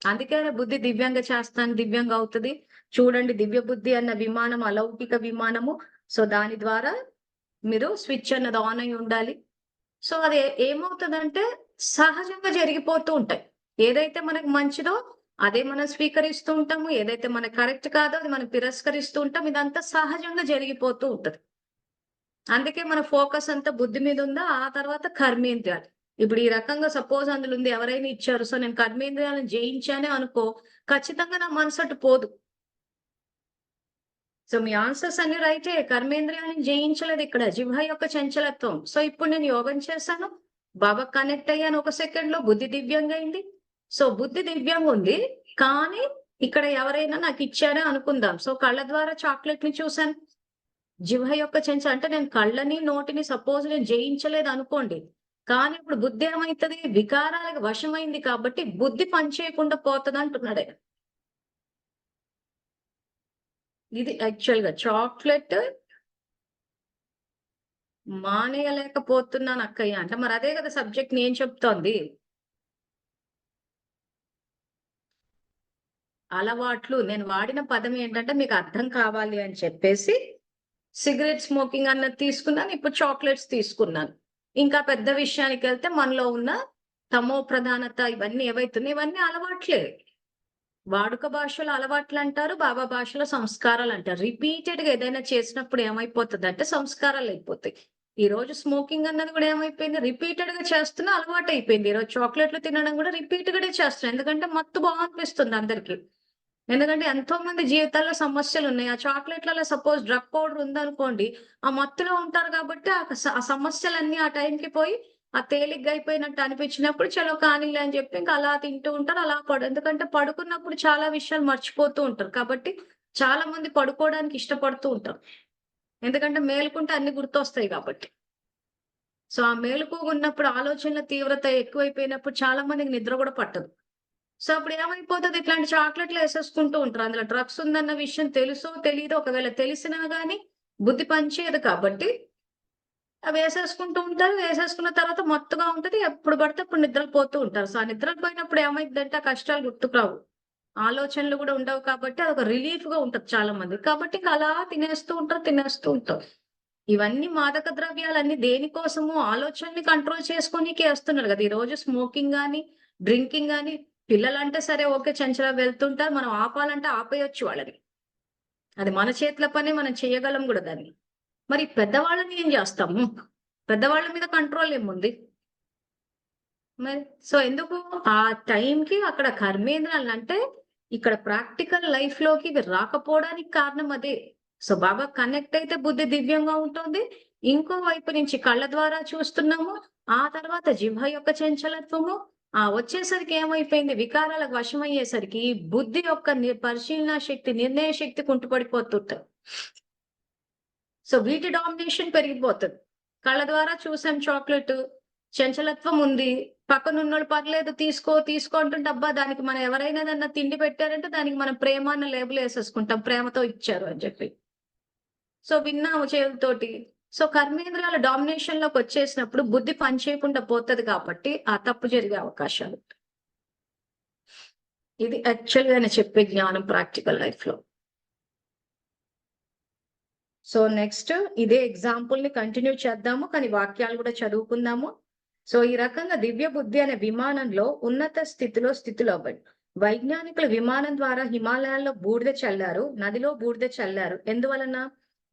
అందుకే బుద్ధి దివ్యంగా చేస్తాను, దివ్యంగా అవుతది. చూడండి దివ్య బుద్ధి అన్న విమానం అలౌకిక విమానము. సో, దాని ద్వారా మీరు స్విచ్ అన్నది ఆన్ అయ్యి ఉండాలి. సో, అది ఏమవుతదంటే సహజంగా జరిగిపోతూ ఉంటాయి. ఏదైతే మనకు మంచిదో అదే మనం స్వీకరిస్తూ ఉంటాము. ఏదైతే మనకు కరెక్ట్ కాదో అది మనం తిరస్కరిస్తూ ఉంటాం. ఇదంతా సహజంగా జరిగిపోతూ ఉంటది. అందుకే మన ఫోకస్ అంతా బుద్ధి మీద ఉందా, ఆ తర్వాత కర్మేంద్రియాలు. ఇప్పుడు ఈ రకంగా సపోజ్ అందులో ఉంది ఎవరైనా ఇచ్చారు. సో, నేను కర్మేంద్రియాలను జయించానే అనుకో, ఖచ్చితంగా నా మనసు అటు పోదు. సో, మీ ఆన్సర్స్ అన్ని రైటే. కర్మేంద్రియాలను జయించలేదు ఇక్కడ. జిహ్వ యొక్క చంచలత్వం. సో, ఇప్పుడు నేను యోగం చేశాను. బాబాకి కనెక్ట్ అయ్యాను ఒక సెకండ్‌లో. బుద్ధి దివ్యంగా అయింది. సో, బుద్ధి దివ్యంగా ఉంది. కానీ ఇక్కడ ఎవరైనా నాకిచ్చారే అనుకుందాం. సో, కళ్ళ ద్వారా చాక్లెట్‌ని చూసాను. జిహ్వ యొక్క చెంచ అంటే నేను కళ్ళని, నోటిని సపోజ్ నేను జయించలేదనుకోండి. కానీ ఇప్పుడు బుద్ధి ఏమైతది? వికారాలకు వశమైంది కాబట్టి బుద్ధి పనిచేయకుండా పోతదంటున్నాడాయన. ఇది యాక్చువల్‌గా చాక్లెట్ మానేయలేకపోతున్నాను అక్కయ్య అంటే మరి అదే కదా సబ్జెక్ట్ నేను చెప్తోంది. అలవాట్లు నేను వాడిన పదం ఏంటంటే మీకు అర్థం కావాలి అని చెప్పేసి సిగరెట్ స్మోకింగ్ అన్నది తీసుకున్నాను. ఇప్పుడు చాక్లెట్స్ తీసుకున్నాను. ఇంకా పెద్ద విషయానికెళ్తే మనలో ఉన్న తమో ప్రధానత ఇవన్నీ ఏవైతున్నాయో ఇవన్నీ అలవాట్లే. వాడుక భాషలో అలవాట్లంటారు. బాబా భాషలో సంస్కారాలంటారు. రిపీటెడ్‌గా ఏదైనా చేసినప్పుడు ఏమైపోతదంటే సంస్కారాలయిపోతాయి. ఈరోజు స్మోకింగ్ అన్నది కూడా ఏమైపోయింది రిపీటెడ్‌గా చేస్తున్నా అలవాటయిపోయింది. ఈరోజు చాక్లెట్‌లు తినడం కూడా రిపీట్‌గానే చేస్తున్నా. ఎందుకంటే మత్తు అనిపిస్తుంది అందరికి. ఎందుకంటే ఎంతో మంది జీవితాల్లో సమస్యలున్నాయి. ఆ చాక్లెట్‌లలో సపోజ్ డ్రగ్ పౌడర్ ఉందనుకోండి, ఆ మత్తులో ఉంటారు కాబట్టి ఆ సమస్యలన్నీ ఆ టైంకి పోయి ఆ తేలిగ్గా అయిపోయినట్టు అనిపించినప్పుడు చలో కానీలే అని చెప్పి ఇంకా అలా తింటూ ఉంటారు. అలా ఎందుకంటే పడుకున్నప్పుడు చాలా విషయాలు మర్చిపోతూ ఉంటారు. కాబట్టి చాలా మంది పడుకోవడానికి ఇష్టపడుతూ ఉంటారు. ఎందుకంటే మేలుకుంటే అన్ని గుర్తొస్తాయి కాబట్టి. సో, ఆ మెలకువగా ఉన్నప్పుడు ఆలోచనల తీవ్రత ఎక్కువైపోయినప్పుడు చాలా మందికి నిద్ర కూడా పట్టదు. సో, అప్పుడు ఏమైపోతది ఇట్లాంటి చాక్లెట్‌లు ఏసేసుకుంటూ ఉంటారు. అందులో డ్రగ్స్ ఉందన్న విషయం తెలుసో, తెలీదో ఒకవేళ తెలిసినా గాని బుద్ధి పనిచేయదు కాబట్టి అవేసేసుకుంటూ ఉంటారు. వేసేసుకున్న తర్వాత మత్తుగా ఉంటది. ఎప్పుడు పడితే అప్పుడు నిద్రపోతూ ఉంటారు. సో, ఆ నిద్రలు పోయినప్పుడు ఏమైద్దంటే ఆ కష్టాలు గుర్తుకు రావు. ఆలోచనలు గూడా ఉండవు కాబట్టి అదొక రిలీఫ్‌గా ఉంటది చాలా మందికి. కాబట్టి ఇంక అలా తినేస్తూ ఉంటారు, తినేస్తూ ఉంటారు. ఇవన్నీ మాదక ద్రవ్యాలన్నీ దేనికోసము ఆలోచనని కంట్రోల్ చేసుకోనీకే ఏస్తున్నారు గదా! ఈరోజు స్మోకింగ్ గాని, డ్రింకింగ్ గాని పిల్లలంటే సరే ఓకే. చంచలా వెళ్తుంటారు. మనం ఆపాలంటే ఆపేయొచ్చు వాళ్ళని. అది మన చేతుల పనే మనం చేయగలం గూడా దాన్ని. మరి పెద్దవాళ్ళని ఏం జేస్తాము? పెద్దవాళ్ళ మీద కంట్రోల్ ఏముంది? మరి సో, ఎందుకు ఆ టైంకి అక్కడ కర్మేంద్రాలంటే ఇక్కడ ప్రాక్టికల్ లైఫ్‌లోకి ఇవి రాకపోవడానికి కారణం అదే. సో, బాగా కనెక్ట్ అయితే బుద్ధి దివ్యంగా ఉంటుంది. ఇంకో వైపు నుంచి కళ్ళ ద్వారా చూస్తున్నాము. ఆ తర్వాత జిహ్వ యొక్క చంచలత్వము. వచ్చేసరికి ఏమైపోయింది వికారాలకు వశమయ్యేసరికి బుద్ధి యొక్క పరిశీలన శక్తి, నిర్ణయ శక్తి కుంటుపడిపోతుంటది. సో, వీటి డామినేషన్ పెరిగిపోతది. కళ్ళ ద్వారా చూసాం చాక్లెటు, చంచలత్వం ఉంది. పక్కనున్నోళ్ళు పర్లేదు తీసుకో, తీసుకో అంటుంటే అబ్బా! దానికి మనం ఎవరైనా ఏదన్నా తిండి పెట్టారంటే దానికి మనం ప్రేమ అన్న లేబుల్ ఏసేసుకుంటాం. ప్రేమతో ఇచ్చారు అని చెప్పి. సో, విన్నాము చెవులతోటి. సో కర్మేంద్రియాల డామినేషన్ లోకి వచ్చేసినప్పుడు బుద్ధి పని చేయకుండా పోతుంది కాబట్టి ఆ తప్పు జరిగే అవకాశాలు. ఇది యాక్చువల్ గా నేను చెప్పే జ్ఞానం ప్రాక్టికల్ లైఫ్ లో. సో నెక్స్ట్ ఇదే ఎగ్జాంపుల్ ని కంటిన్యూ చేద్దాము, కానీ వాక్యాలు కూడా చదువుకుందాము. సో ఈ రకంగా దివ్య బుద్ధి అనే విమానంలో ఉన్నత స్థితిలో అవ్వండి. వైజ్ఞానికులు విమానం ద్వారా హిమాలయాల్లో బూడిద చల్లారు, నదిలో బూడిద చల్లారు. ఎందువలన?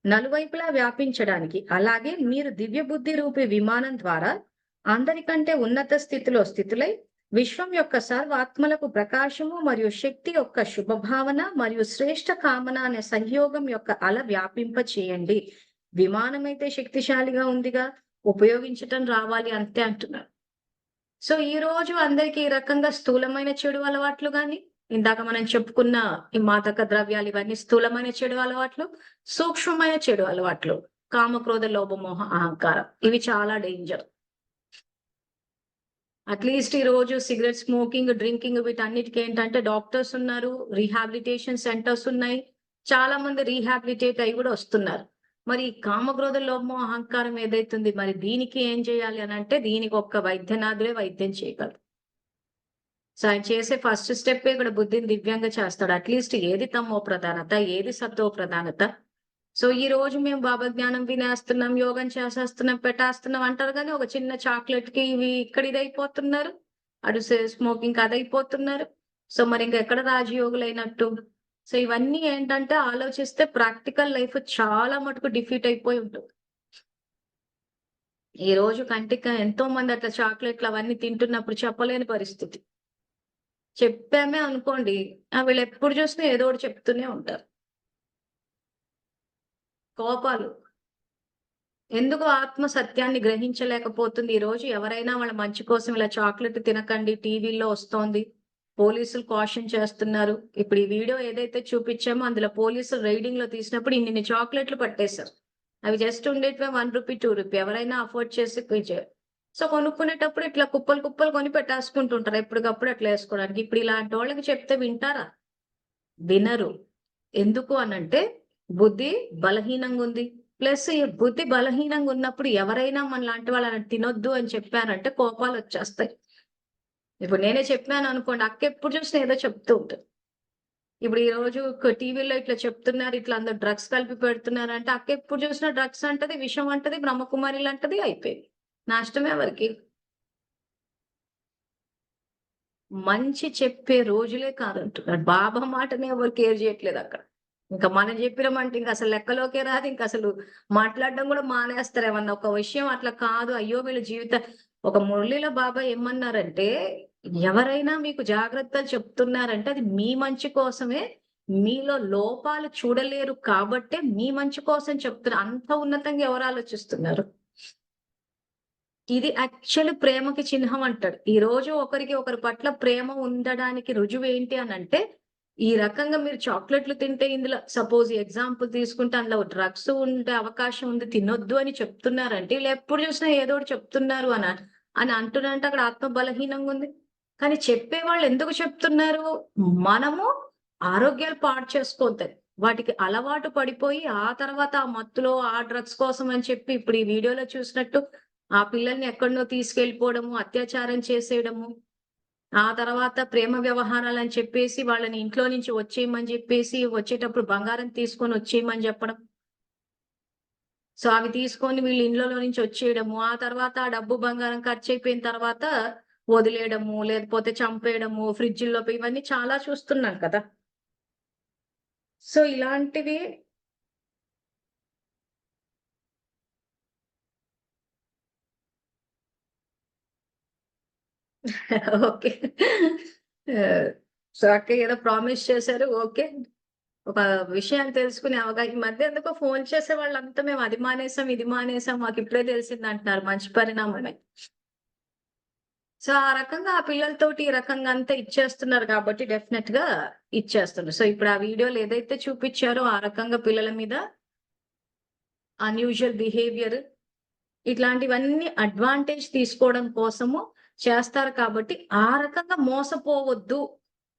నలువైపులా వ్యాపించడానికి. అలాగే మీరు దివ్య బుద్ధి రూపి విమానం ద్వారా అందరికంటే ఉన్నత స్థితులై విశ్వం యొక్క సర్వాత్మలకు ప్రకాశము మరియు శక్తి యొక్క శుభభావన మరియు శ్రేష్ట కామన అనే సంయోగం యొక్క అల వ్యాపింప చేయండి. విమానం అయితే శక్తిశాలిగా ఉందిగా, ఉపయోగించటం రావాలి అంతే అంటున్నారు. సో ఈ రోజు అందరికీ ఈ రకంగా స్థూలమైన చెడు అలవాట్లు గాని, ఇందాక మనం చెప్పుకున్న ఈ మాదక ద్రవ్యాలు, ఇవన్నీ స్థూలమైన చెడు అలవాట్లు. సూక్ష్మమైన చెడు అలవాట్లు కామక్రోధ లోభమోహ అహంకారం, ఇవి చాలా డేంజర్. అట్లీస్ట్ ఈ రోజు సిగరెట్ స్మోకింగ్, డ్రింకింగ్ వీటన్నిటికీ ఏంటంటే డాక్టర్స్ ఉన్నారు, రీహాబిలిటేషన్ సెంటర్స్ ఉన్నాయి, చాలా మంది రీహాబిలిటేట్ అయి కూడా వస్తున్నారు. మరి కామక్రోధ లోభము అహంకారం ఏదైతుంది, మరి దీనికి ఏం చేయాలి అని అంటే దీనికి ఒక్క వైద్యనాథుడే వైద్యం చేయగలరు. సో ఆయన చేసే ఫస్ట్ స్టెప్ ఇక్కడ బుద్ధిని దివ్యంగా చేస్తాడు. అట్లీస్ట్ ఏది తమో ప్రధానత, ఏది సత్తో ప్రధానత. సో ఈ రోజు మేము బాబా జ్ఞానం వినేస్తున్నాం, యోగం చేసేస్తున్నాం, పెట్టేస్తున్నాం అంటారు, కానీ ఒక చిన్న చాక్లెట్ కి ఇవి ఇక్కడ ఇదైపోతున్నారు, అటు స్మోకింగ్ అదైపోతున్నారు. సో మరి ఇంకా ఎక్కడ రాజయోగులు అయినట్టు? సో ఇవన్నీ ఏంటంటే ఆలోచిస్తే ప్రాక్టికల్ లైఫ్ చాలా మటుకు డిఫీట్ అయిపోయి ఉంటుంది. ఈ రోజు కంటికి ఎంతో మంది అట్లా చాక్లెట్లు అవన్నీ తింటున్నప్పుడు చెప్పలేని పరిస్థితి. చెప్పామే అనుకోండి, వీళ్ళు ఎప్పుడు చూసినా ఏదో ఒకటి చెప్తూనే ఉంటారు. కోపాలు. ఎందుకు ఆత్మ సత్యాన్ని గ్రహించలేకపోతుంది? ఈ రోజు ఎవరైనా వాళ్ళ మంచి కోసం ఇలా చాక్లెట్ తినకండి, టీవీలో వస్తోంది, పోలీసులు కాషన్ చేస్తున్నారు. ఇప్పుడు ఈ వీడియో ఏదైతే చూపించామో అందులో పోలీసులు రైడింగ్ లో తీసినప్పుడు ఇన్ని చాక్లెట్లు పట్టేశారు. అవి జస్ట్ ఉండేటివే ₹1, ₹2. ఎవరైనా అఫోర్డ్ చేసి సో కొనుక్కునేటప్పుడు ఇట్లా కుప్పలు కుప్పలు కొని పెట్టేసుకుంటుంటారు ఎప్పటికప్పుడు అట్లా వేసుకోవడానికి. ఇప్పుడు ఇలాంటి వాళ్ళకి చెప్తే వింటారా? వినరు. ఎందుకు అనంటే బుద్ధి బలహీనంగా ఉంది. ప్లస్ ఈ బుద్ధి బలహీనంగా ఉన్నప్పుడు ఎవరైనా మన లాంటి వాళ్ళని తినొద్దు అని చెప్పారంటే కోపాలు వచ్చేస్తాయి. ఇప్పుడు నేనే చెప్పాను అనుకోండి, అక్క ఎప్పుడు చూసినా ఏదో చెప్తూ ఉంటుంది. ఇప్పుడు ఈ రోజు టీవీలో ఇట్లా చెప్తున్నారు, ఇట్లా అందరు డ్రగ్స్ కలిపి పెడుతున్నారు అంటే అక్క ఎప్పుడు చూసినా డ్రగ్స్ అంటది, విషం అంటది, బ్రహ్మకుమారిలు అంటది, అయిపోయింది. నష్టమే ఎవరికి? మంచి చెప్పే రోజులే కాదంటున్నాడు. బాబా మాటనే ఎవరు కేర్ చేయట్లేదు అక్కడ. ఇంకా మనం చెప్పినామంటే ఇంకా అసలు లెక్కలోకే రాదు, ఇంకా అసలు మాట్లాడడం కూడా మానేస్తారు. ఏమన్నా ఒక విషయం అట్లా కాదు, అయ్యో వీళ్ళ జీవిత ఒక మురళిలో బాబా ఏమన్నారంటే, ఎవరైనా మీకు జాగ్రత్తలు చెప్తున్నారంటే అది మీ మంచి కోసమే, మీలో లోపాలు చూడలేరు కాబట్టే మీ మంచి కోసం చెప్తున్నారు. అంత ఉన్నతంగా ఎవరు ఆలోచిస్తున్నారు? ఇది యాక్చువల్ ప్రేమకి చిహ్నం అంటాడు. ఈ రోజు ఒకరికి ఒకరి పట్ల ప్రేమ ఉండడానికి రుజువు ఏంటి అని అంటే, ఈ రకంగా మీరు చాక్లెట్లు తింటే ఇందులో సపోజ్ ఎగ్జాంపుల్ తీసుకుంటే అందులో డ్రగ్స్ ఉండే అవకాశం ఉంది, తినొద్దు అని చెప్తున్నారంటే వీళ్ళు ఎప్పుడు చూసినా ఏదో ఒకటి చెప్తున్నారు అని అంటున్నారంటే అక్కడ ఆత్మ బలహీనంగా ఉంది. కానీ చెప్పేవాళ్ళు ఎందుకు చెప్తున్నారు? మనము ఆరోగ్యాలు పాడు చేసుకోవద్దని. వాటికి అలవాటు పడిపోయి ఆ తర్వాత ఆ మత్తులో ఆ డ్రగ్స్ కోసం అని చెప్పి ఇప్పుడు ఈ వీడియోలో చూసినట్టు ఆ పిల్లల్ని ఎక్కడనో తీసుకెళ్ళిపోవడము, అత్యాచారం చేసేయడము, ఆ తర్వాత ప్రేమ వ్యవహారాలు అని చెప్పేసి వాళ్ళని ఇంట్లో నుంచి వచ్చేయమని చెప్పేసి వచ్చేటప్పుడు బంగారం తీసుకొని వచ్చేయమని చెప్పడం. సో అవి తీసుకొని వీళ్ళు ఇంట్లో నుంచి వచ్చేయడము, ఆ తర్వాత ఆ డబ్బు బంగారం ఖర్చు అయిపోయిన తర్వాత వదిలేయడము, లేకపోతే చంపేయడము, ఫ్రిడ్జ్‌లో ఇవన్నీ చాలా చూస్తున్నాం కదా. సో ఇలాంటివి ఓకే. సో అక్క ఏదో ప్రామిస్ చేశారు. ఓకే. ఒక విషయాన్ని తెలుసుకునే ఈ మధ్య ఎందుకో ఫోన్ చేసే వాళ్ళంతా మేము అది మానేసాం, ఇది మానేసాం, మాకు ఇప్పుడే తెలిసింది అంటున్నారు. మంచి పరిణామమే. సో ఆ రకంగా ఆ పిల్లలతోటి ఈ రకంగా అంతా ఇచ్చేస్తున్నారు కాబట్టి డెఫినెట్ గా ఇచ్చేస్తున్నారు. సో ఇప్పుడు ఆ వీడియోలు ఏదైతే చూపించారో ఆ రకంగా పిల్లల మీద అన్యూజువల్ బిహేవియర్ ఇట్లాంటివన్నీ అడ్వాంటేజ్ తీసుకోవడం కోసము చేస్తారు కాబట్టి ఆ రకంగా మోసపోవద్దు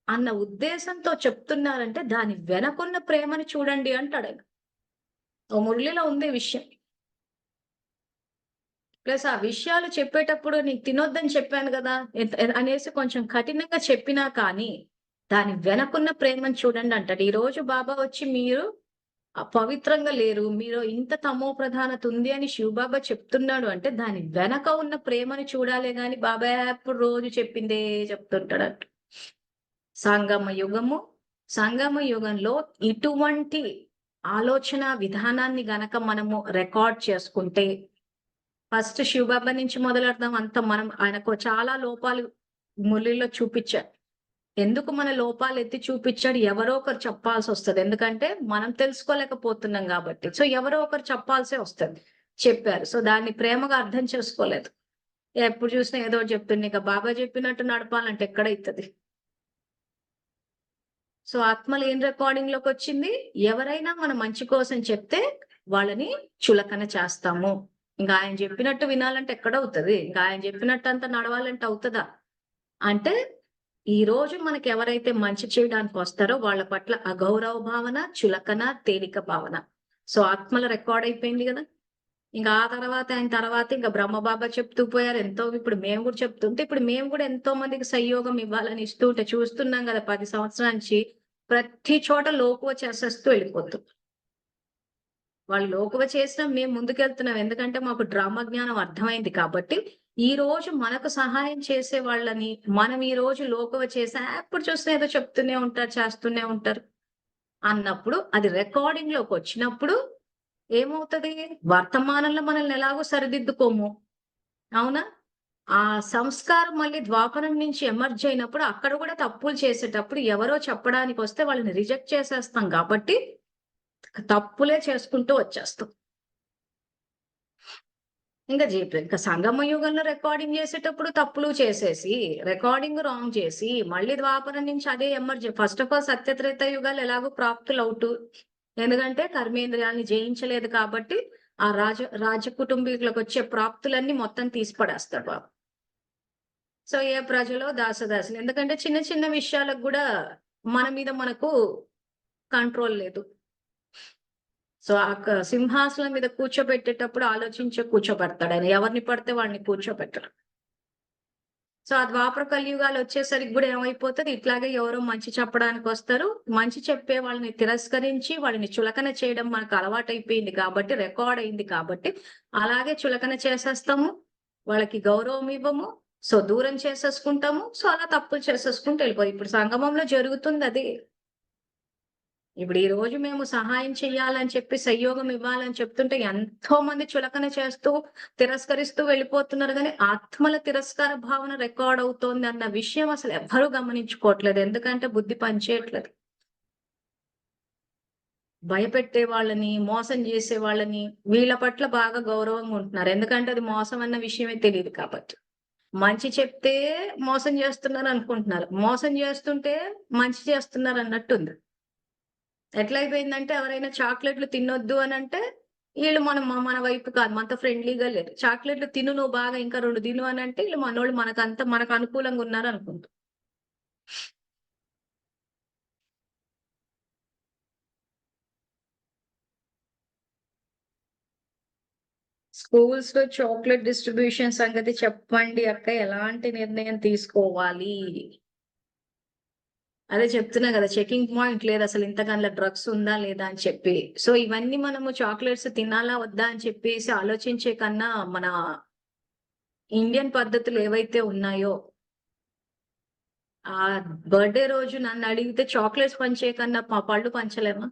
అన్న ఉద్దేశంతో చెప్తున్నారంటే దాని వెనకున్న ప్రేమని చూడండి అంటాడు ఆయన. ఓ మురళిలో ఉంది విషయం. ప్లస్ ఆ విషయాలు చెప్పేటప్పుడు నీకు తినొద్దని చెప్పాను గదా! అనేసి కొంచెం కఠినంగా చెప్పినా కానీ, దాని వెనకున్న ప్రేమను చూడండి అంటాడు. ఈరోజు బాబా వచ్చి మీరు పవిత్రంగా లేరు. మీరు ఇంత తమో ప్రధానత ఉంది అని శివబాబా చెప్తున్నాడు అంటే, దాని వెనక ఉన్న ప్రేమని చూడాలే గాని, బాబా ఎప్పుడు రోజు చెప్పిందే చెప్తుంటాడట. సంగమ యుగము, సంగమ యుగంలో ఇటువంటి ఆలోచన విధానాన్ని గనక మనము రికార్డ్ చేసుకుంటే, ఫస్ట్ శివబాబా నుంచి మొదలెడదాం. అంత మనం ఆయనకు చాలా లోపాలు మురళిలో చూపిచ్చారు. ఎందుకు మన లోపాలు ఎత్తి చూపిచ్చాడు? ఎవరో ఒకరు చెప్పాల్సొస్తది. ఎందుకంటే, మనం తెలుసుకోలేకపోతున్నాం గాబట్టి. సో, ఎవరో ఒకరు చెప్పాల్సే వస్తది. చెప్పారు. సో, దాన్ని ప్రేమగా అర్థం చేసుకోలేదు. ఎప్పుడు చూసినా ఏదో ఒకటి చెప్తుంది. ఇక బాబా చెప్పినట్టు నడపాలంటే ఎక్కడైతది? సో, ఆత్మలు ఏం రికార్డింగ్‌లోకొచ్చింది? ఎవరైనా మన మంచి కోసం చెప్తే వాళ్ళని చులకన చేస్తాము. ఇంక ఆయన చెప్పినట్టు వినాలంటే ఎక్కడవుతది? ఇంక ఆయన చెప్పినట్టంతా నడవాలంటే అవుతదా? అంటే ఈరోజు మనకెవరైతే మంచి చేయడానికొస్తారో వాళ్ళ పట్ల అగౌరవ భావన, చులకన, తేలిక భావన. సో, ఆత్మల రికార్డ్ అయిపోయింది గదా! ఇంక ఆ తర్వాత ఆయన తర్వాత ఇంక బ్రహ్మబాబా చెప్తూ పోయారు. ఎంతో ఇప్పుడు మేము గూడా చెప్తుంటే, ఇప్పుడు మేము గూడా ఎంతో మందికి సంయోగం ఇవ్వాలని ఇస్తూ ఉంటే చూస్తున్నాం గదా! 10 సంవత్సరాల నుంచి ప్రతి చోట లోకువ చేసేస్తూ వెళ్ళిపోతున్నారు. వాళ్ళు లోకువ చేసినా మేము ముందుకెళ్తున్నాం. ఎందుకంటే మాకు డ్రామా జ్ఞానం అర్థమైంది కాబట్టి, ఈ రోజు మనకు సహాయం చేసే వాళ్ళని మనం ఈ రోజు లోకువ చేసి ఎప్పుడు చూసినా ఏదో చెప్తూనే ఉంటారు, చేస్తూనే ఉంటారు అన్నప్పుడు అది రికార్డింగ్‌లోకొచ్చినప్పుడు ఏమవుతది? వర్తమానంలో మనల్ని ఎలాగో సరిదిద్దుకోము. అవునా? ఆ సంస్కారం మళ్ళీ ద్వాపరం నుంచి ఎమర్జ్ అయినప్పుడు అక్కడ గూడా తప్పులు చేసేటప్పుడు ఎవరో చెప్పడానికొస్తే వాళ్ళని రిజెక్ట్ చేసేస్తాం గాబట్టి, తప్పులే చేసుకుంటూ వచ్చేస్తాం. ఇంక సంగమ యుగంలో రికార్డింగ్ చేసేటప్పుడు తప్పులు చేసేసి, రికార్డింగ్ రాంగ్ చేసి, మళ్ళీ ద్వాపరం నుంచి అదే ఎమర్జ్ ఫస్ట్ ఆఫ్ ఆల్ సత్యత్రేత యుగాలు ఎలాగో ప్రాప్తులు అవుటు. ఎందుకంటే కర్మేంద్రియాల్ని జయించలేదు కాబట్టి, ఆ రాజ కుటుంబీకులకొచ్చే ప్రాప్తులన్నీ మొత్తం తీసి పడేస్తాడు బాబు. సో, ఏ ప్రజలో దాసదాసులు. ఎందుకంటే చిన్న చిన్న విషయాలకు గూడా మన మీద మనకు కంట్రోల్ లేదు. సో, ఆ సింహాసనం మీద కూర్చోబెట్టేటప్పుడు ఆలోచించే కూర్చోబెడతాడాయన. ఎవరిని పడితే వాడిని కూర్చోబెట్టడు. సో, ఆ ద్వాపర కలియుగాలొచ్చేసరికి గూడా ఏమైపోతది, ఇట్లాగే ఎవరో మంచి చెప్పడానికొస్తారు. మంచి చెప్పే వాళ్ళని తిరస్కరించి, వాళ్ళని చులకన చేయడం మనకు అలవాటైపోయింది కాబట్టి, రికార్డ్ అయింది కాబట్టి, అలాగే చులకన చేసేస్తాము. వాళ్ళకి గౌరవం ఇవ్వము. సో, దూరం చేసేసుకుంటాము. సో, అలా తప్పులు చేసేసుకుంటూ ఇప్పుడు సంగమంలో జరుగుతుందదే. ఇప్పుడు ఈ రోజు మేము సహాయం చేయాలని చెప్పి, సంయోగం ఇవ్వాలని చెప్తుంటే ఎంతో మంది చులకన చేస్తూ, తిరస్కరిస్తూ వెళ్ళిపోతున్నారు గానీ, ఆత్మల తిరస్కార భావన రికార్డ్ అవుతోంది అన్న విషయం అసలు ఎవ్వరూ గమనించుకోవట్లేదు. ఎందుకంటే బుద్ధి పనిచేయట్లేదు. భయపెట్టే వాళ్ళని, మోసం చేసే వాళ్ళని, వీళ్ళ పట్ల బాగా గౌరవంగా ఉంటున్నారు. ఎందుకంటే అది మోసం అన్న విషయమే తెలీదు కాబట్టి. మంచి చెప్తే మోసం చేస్తున్నారనుకుంటున్నారు. మోసం చేస్తుంటే మంచి చేస్తున్నారన్నట్టుంది. ఎట్లయిపోయిందంటే ఎవరైనా చాక్లెట్‌లు తినొద్దు అనంటే, ఈళ్ళు మన వైపు కాదు. మనతో ఫ్రెండ్లీగా లేరు. చాక్లెట్‌లు తిను నువ్వు బాగా ఇంకా 2 తిను అనంటే, ఈళ్ళు మనోళ్ళు మనకు అనుకూలంగా ఉన్నారనుకుంటారు. స్కూల్స్‌లో చాక్లెట్ డిస్ట్రిబ్యూషన్ సంగతి చెప్పండి అక్క. ఎలాంటి నిర్ణయం తీసుకోవాలి? అదే చెప్తున్నా గదా! చెకింగ్ పాయింట్ లేదసలు ఇంతకన్నా డ్రగ్స్ ఉందా? లేదా? అని చెప్పి. సో, ఇవన్నీ మనము చాక్లెట్స్ తినాలా? వద్దా? అని చెప్పేసి ఆలోచించే కన్నా, మన ఇండియన్ పద్ధతులు ఏవైతే ఉన్నాయో ఆ బర్త్‌డే రోజు నన్నడిగితే చాక్లేట్స్ పంచే కన్నా పళ్ళు పంచలేమా?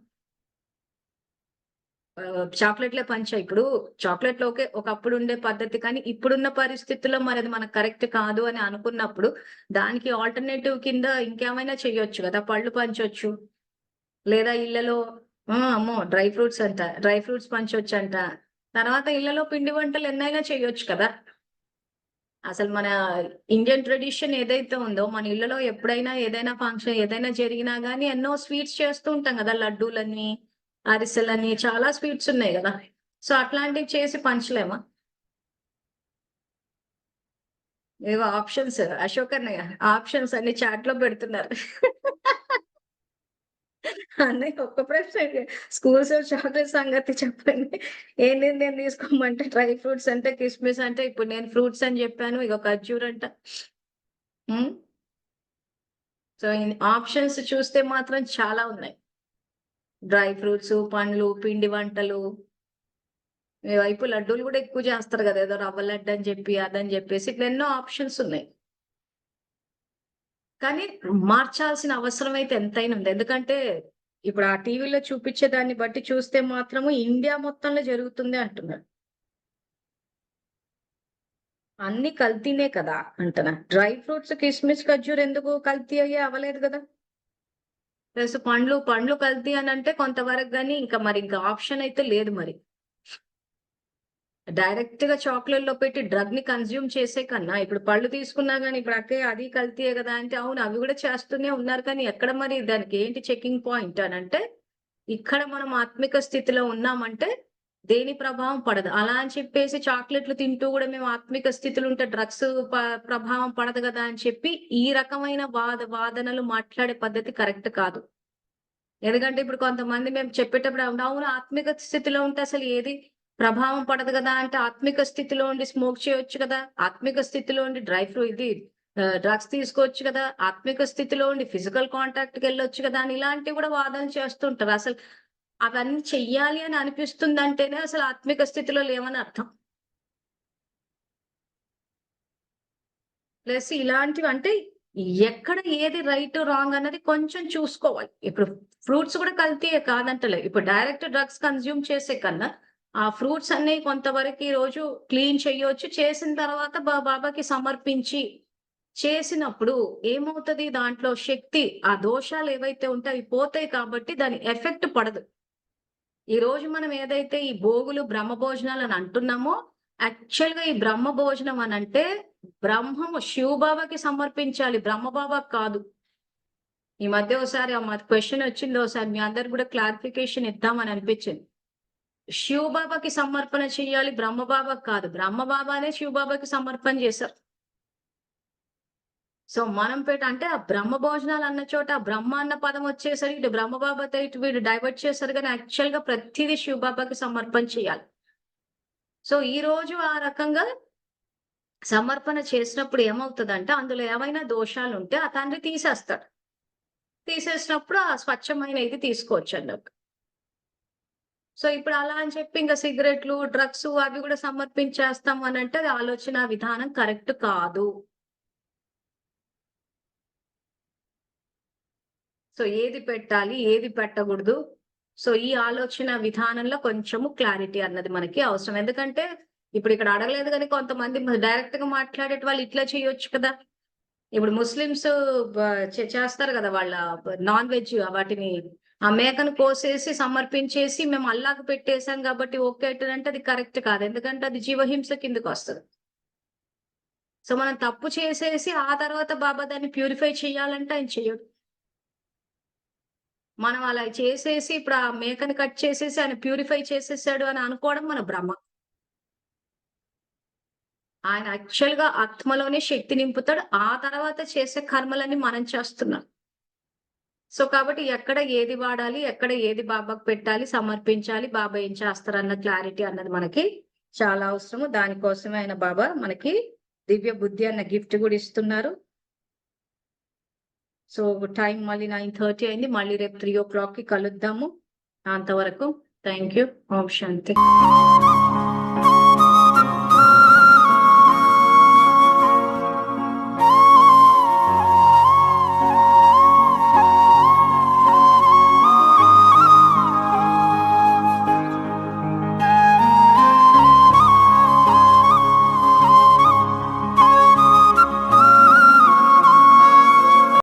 చాక్లేట్‌లే పంచా. ఇప్పుడు చాక్లేట్‌లు ఓకే. ఒకప్పుడు ఉండే పద్ధతి కానీ, ఇప్పుడున్న పరిస్థితుల్లో మరది మనకు కరెక్ట్ కాదు అని అనుకున్నప్పుడు, దానికి ఆల్టర్‌నేటివ్ కింద ఇంకేమైనా చేయొచ్చు గదా! పళ్ళు పంచొచ్చు. లేదా ఇళ్ళలో అమ్మో! డ్రై ఫ్రూట్స్ అంట. డ్రై ఫ్రూట్స్ పంచొచ్చంట. తర్వాత ఇళ్ళలో పిండి వంటలు ఎన్నైనా చేయొచ్చు కదా! అసలు మన ఇండియన్ ట్రెడిషన్ ఏదైతే ఉందో, మన ఇళ్ళలో ఎప్పుడైనా ఏదైనా ఫంక్షన్ ఏదైనా జరిగినా గానీ ఎన్నో స్వీట్స్ చేస్తూ ఉంటాం గదా! లడ్డూలని, అరిసెలని చాలా స్వీట్స్ ఉన్నాయి గదా! సో, అట్లాంటివి చేసి పంచలేమా? ఏవో ఆప్షన్స్ అశోక్ అన్నయ్య ఆప్షన్స్ అన్ని చాట్‌లో పెడుతున్నారు. అన్నయ్య ఒక్క ప్రశ్న, స్కూల్స్ చాక్లెట్ సంగతి చెప్పండి. ఏ నిర్ణయం తీసుకోమంటే డ్రై ఫ్రూట్స్ అంటే కిస్మిస్ అంటే ఇప్పుడు నేను ఫ్రూట్స్ అని చెప్పాను. ఇగ ఖర్జూర్ అంట. హ్మ్. సో ఆప్షన్స్ చూస్తే మాత్రం చాలా ఉన్నాయి. డ్రై ఫ్రూట్స్, పండ్లు, పిండి వంటలు. మీ వైపు లడ్డూలు కూడా ఎక్కువ చేస్తారు కదా! ఏదో రవ్వ లడ్డు అని చెప్పి, అదని చెప్పేసి ఇట్లా ఎన్నో ఆప్షన్స్ ఉన్నాయి. కానీ మార్చాల్సిన అవసరం అయితే ఎంతైనా ఉంది. ఎందుకంటే ఇప్పుడు ఆ టీవీలో చూపించే దాన్ని బట్టి చూస్తే మాత్రము ఇండియా మొత్తంలో జరుగుతుంది అంటున్నారు. అన్ని కల్తీనే కదా అంటున్నా. డ్రై ఫ్రూట్స్, కిస్మిస్, ఖర్జూర్ ఎందుకు కల్తీ అయ్యే అవ్వలేదు కదా! ప్లస్ పండ్లు కల్తీ అనంటే కొంతవరకు గాని ఇంకా ఆప్షన్ అయితే లేదు మరి. డైరెక్ట్‌గా చాక్లెట్‌లో పెట్టి డ్రగ్‌ని కన్జ్యూమ్ చేసే కన్నా, ఇప్పుడు పళ్ళు తీసుకున్నా గాని ఇప్పుడు అక్కయ్య అది కల్తీయే గదా! అంటే అవును అవి గూడా చేస్తూనే ఉన్నారు. కానీ ఎక్కడ మరి దానికి ఏంటి చెకింగ్ పాయింట్ అనంటే, ఇక్కడ మనం ఆత్మిక స్థితిలో ఉన్నామంటే దేని ప్రభావం పడదు. అలా అని చెప్పేసి చాక్లెట్‌లు తింటూ గూడా మేము ఆత్మిక స్థితిలో ఉంటే డ్రగ్స్ ప్రభావం పడదు గదా! అని చెప్పి ఈ రకమైన వాదనలు మాట్లాడే పద్ధతి కరెక్ట్ కాదు. ఎందుకంటే ఇప్పుడు కొంతమంది మేము చెప్పేటప్పుడు అవును ఆత్మిక స్థితిలో ఉంటే అసలు ఏది ప్రభావం పడదు గదా! అంటే ఆత్మిక స్థితిలో ఉండి స్మోక్ చేయొచ్చు కదా! ఆత్మిక స్థితిలో ఉండి డ్రగ్స్ తీసుకోవచ్చు కదా! ఆత్మిక స్థితిలో ఉండి ఫిజికల్ కాంటాక్ట్‌కెళ్ళొచ్చు కదా! అని ఇలాంటివి కూడా వాదనలు చేస్తుంటారు. అసలు అవన్నీ చెయ్యాలి అని అనిపిస్తుందంటేనే అసలు ఆత్మిక స్థితిలో లేవని అర్థం. ప్లస్ ఇలాంటివి అంటే ఎక్కడ ఏది రైట్, రాంగ్ అన్నది కొంచెం చూసుకోవాలి. ఇప్పుడు ఫ్రూట్స్ కూడా కల్తీయే కాదంటలే. ఇప్పుడు డైరెక్ట్ డ్రగ్స్ కన్జ్యూమ్ చేసే కన్నా, ఆ ఫ్రూట్స్ అన్నీ కొంతవరకు ఈ రోజు క్లీన్ చెయ్యొచ్చు. చేసిన తర్వాత బాబాకి సమర్పించి చేసినప్పుడు ఏమవుతది దాంట్లో శక్తి, ఆ దోషాలు ఏవైతే ఉంటాయో అవి పోతాయి కాబట్టి దాని ఎఫెక్ట్ పడదు. ఈ రోజు మనం ఏదైతే ఈ భోగులు, బ్రహ్మ భోజనాలు అని అంటున్నామో, యాక్చువల్‌గా ఈ బ్రహ్మ భోజనం అనంటే బ్రహ్మము శివబాబాకి సమర్పించాలి. బ్రహ్మబాబాకి కాదు. ఈ మధ్య ఒకసారి క్వెషన్ వచ్చింది. ఒకసారి మీ అందరికి కూడా క్లారిఫికేషన్ ఇద్దామని అనిపించింది. శివబాబాకి సమర్పణ చేయాలి. బ్రహ్మబాబాకి కాదు. బ్రహ్మబాబానే శివబాబాకి సమర్పణ చేశారు. సో మనం అంటే ఆ బ్రహ్మ భోజనాలు అన్న చోట ఆ బ్రహ్మ అన్న పదం వచ్చేసరికి ఇటు బ్రహ్మబాబాతో ఇటు వీడు డైవర్ట్ చేశారు కానీ యాక్చువల్‌గా ప్రతీదీ శివబాబాకి సమర్పణ చేయాలి. సో ఈ రోజు ఆ రకంగా సమర్పణ చేసినప్పుడు ఏమవుతదంటే, అందులో ఏవైనా దోషాలుంటే ఆ తండ్రి తీసేస్తాడు. తీసేసినప్పుడు ఆ స్వచ్ఛమైన ఇది తీసుకోవచ్చన్నట్టు. సో ఇప్పుడు అలా అని చెప్పి ఇంక సిగరెట్లు, డ్రగ్స్ అవి గూడా సమర్పించేస్తాం అనంటే అది ఆలోచన విధానం కరెక్ట్ కాదు. సో ఏది పెట్టాలి, ఏది పెట్టకూడదు. సో ఈ ఆలోచన విధానంలో కొంచెము క్లారిటీ అన్నది మనకి అవసరం. ఎందుకంటే ఇప్పుడు ఇక్కడ అడగలేదు గానీ కొంతమంది డైరెక్ట్‌గా మాట్లాడేటి వాళ్ళు ఇట్లా చేయొచ్చు కదా! ఇప్పుడు ముస్లిమ్స్ బ చేస్తారు గదా! వాళ్ళ నాన్ వెజ్ వాటిని ఆ మేకను కోసేసి సమర్పించేసి మేము అల్లాకి పెట్టేసాం గాబట్టి ఓకే అంటారంటే అది కరెక్ట్ కాదు. ఎందుకంటే అది జీవహింస కిందకొస్తది. సో మనం తప్పు చేసేసి ఆ తర్వాత బాబా దాన్ని ప్యూరిఫై చేయాలంటే ఆయన చెయ్యడు. మనం అలా చేసేసి ఇప్పుడు ఆ మేకని కట్ చేసేసి ఆయన ప్యూరిఫై చేసేసాడు అని అనుకోవడం మన భ్రమ. ఆయన యాక్చువల్‌గా ఆత్మలోనే శక్తి నింపుతాడు. ఆ తర్వాత చేసే కర్మలన్నీ మనం చేస్తున్నాం. సో, కాబట్టి ఎక్కడ ఏది వాడాలి, ఎక్కడ ఏది బాబాకి పెట్టాలి, సమర్పించాలి, బాబా ఏం చేస్తారన్న క్లారిటీ అన్నది మనకి చాలా అవసరము. దానికోసమే ఆయన బాబా మనకి దివ్య బుద్ధి అన్న గిఫ్ట్ గూడా ఇస్తున్నారు. సో, టైం మళ్ళీ 9:30 అయింది. మళ్ళీ రేపు 3:00కి కలుద్దాము. అంతవరకు థాంక్ యూ. Om Shanti.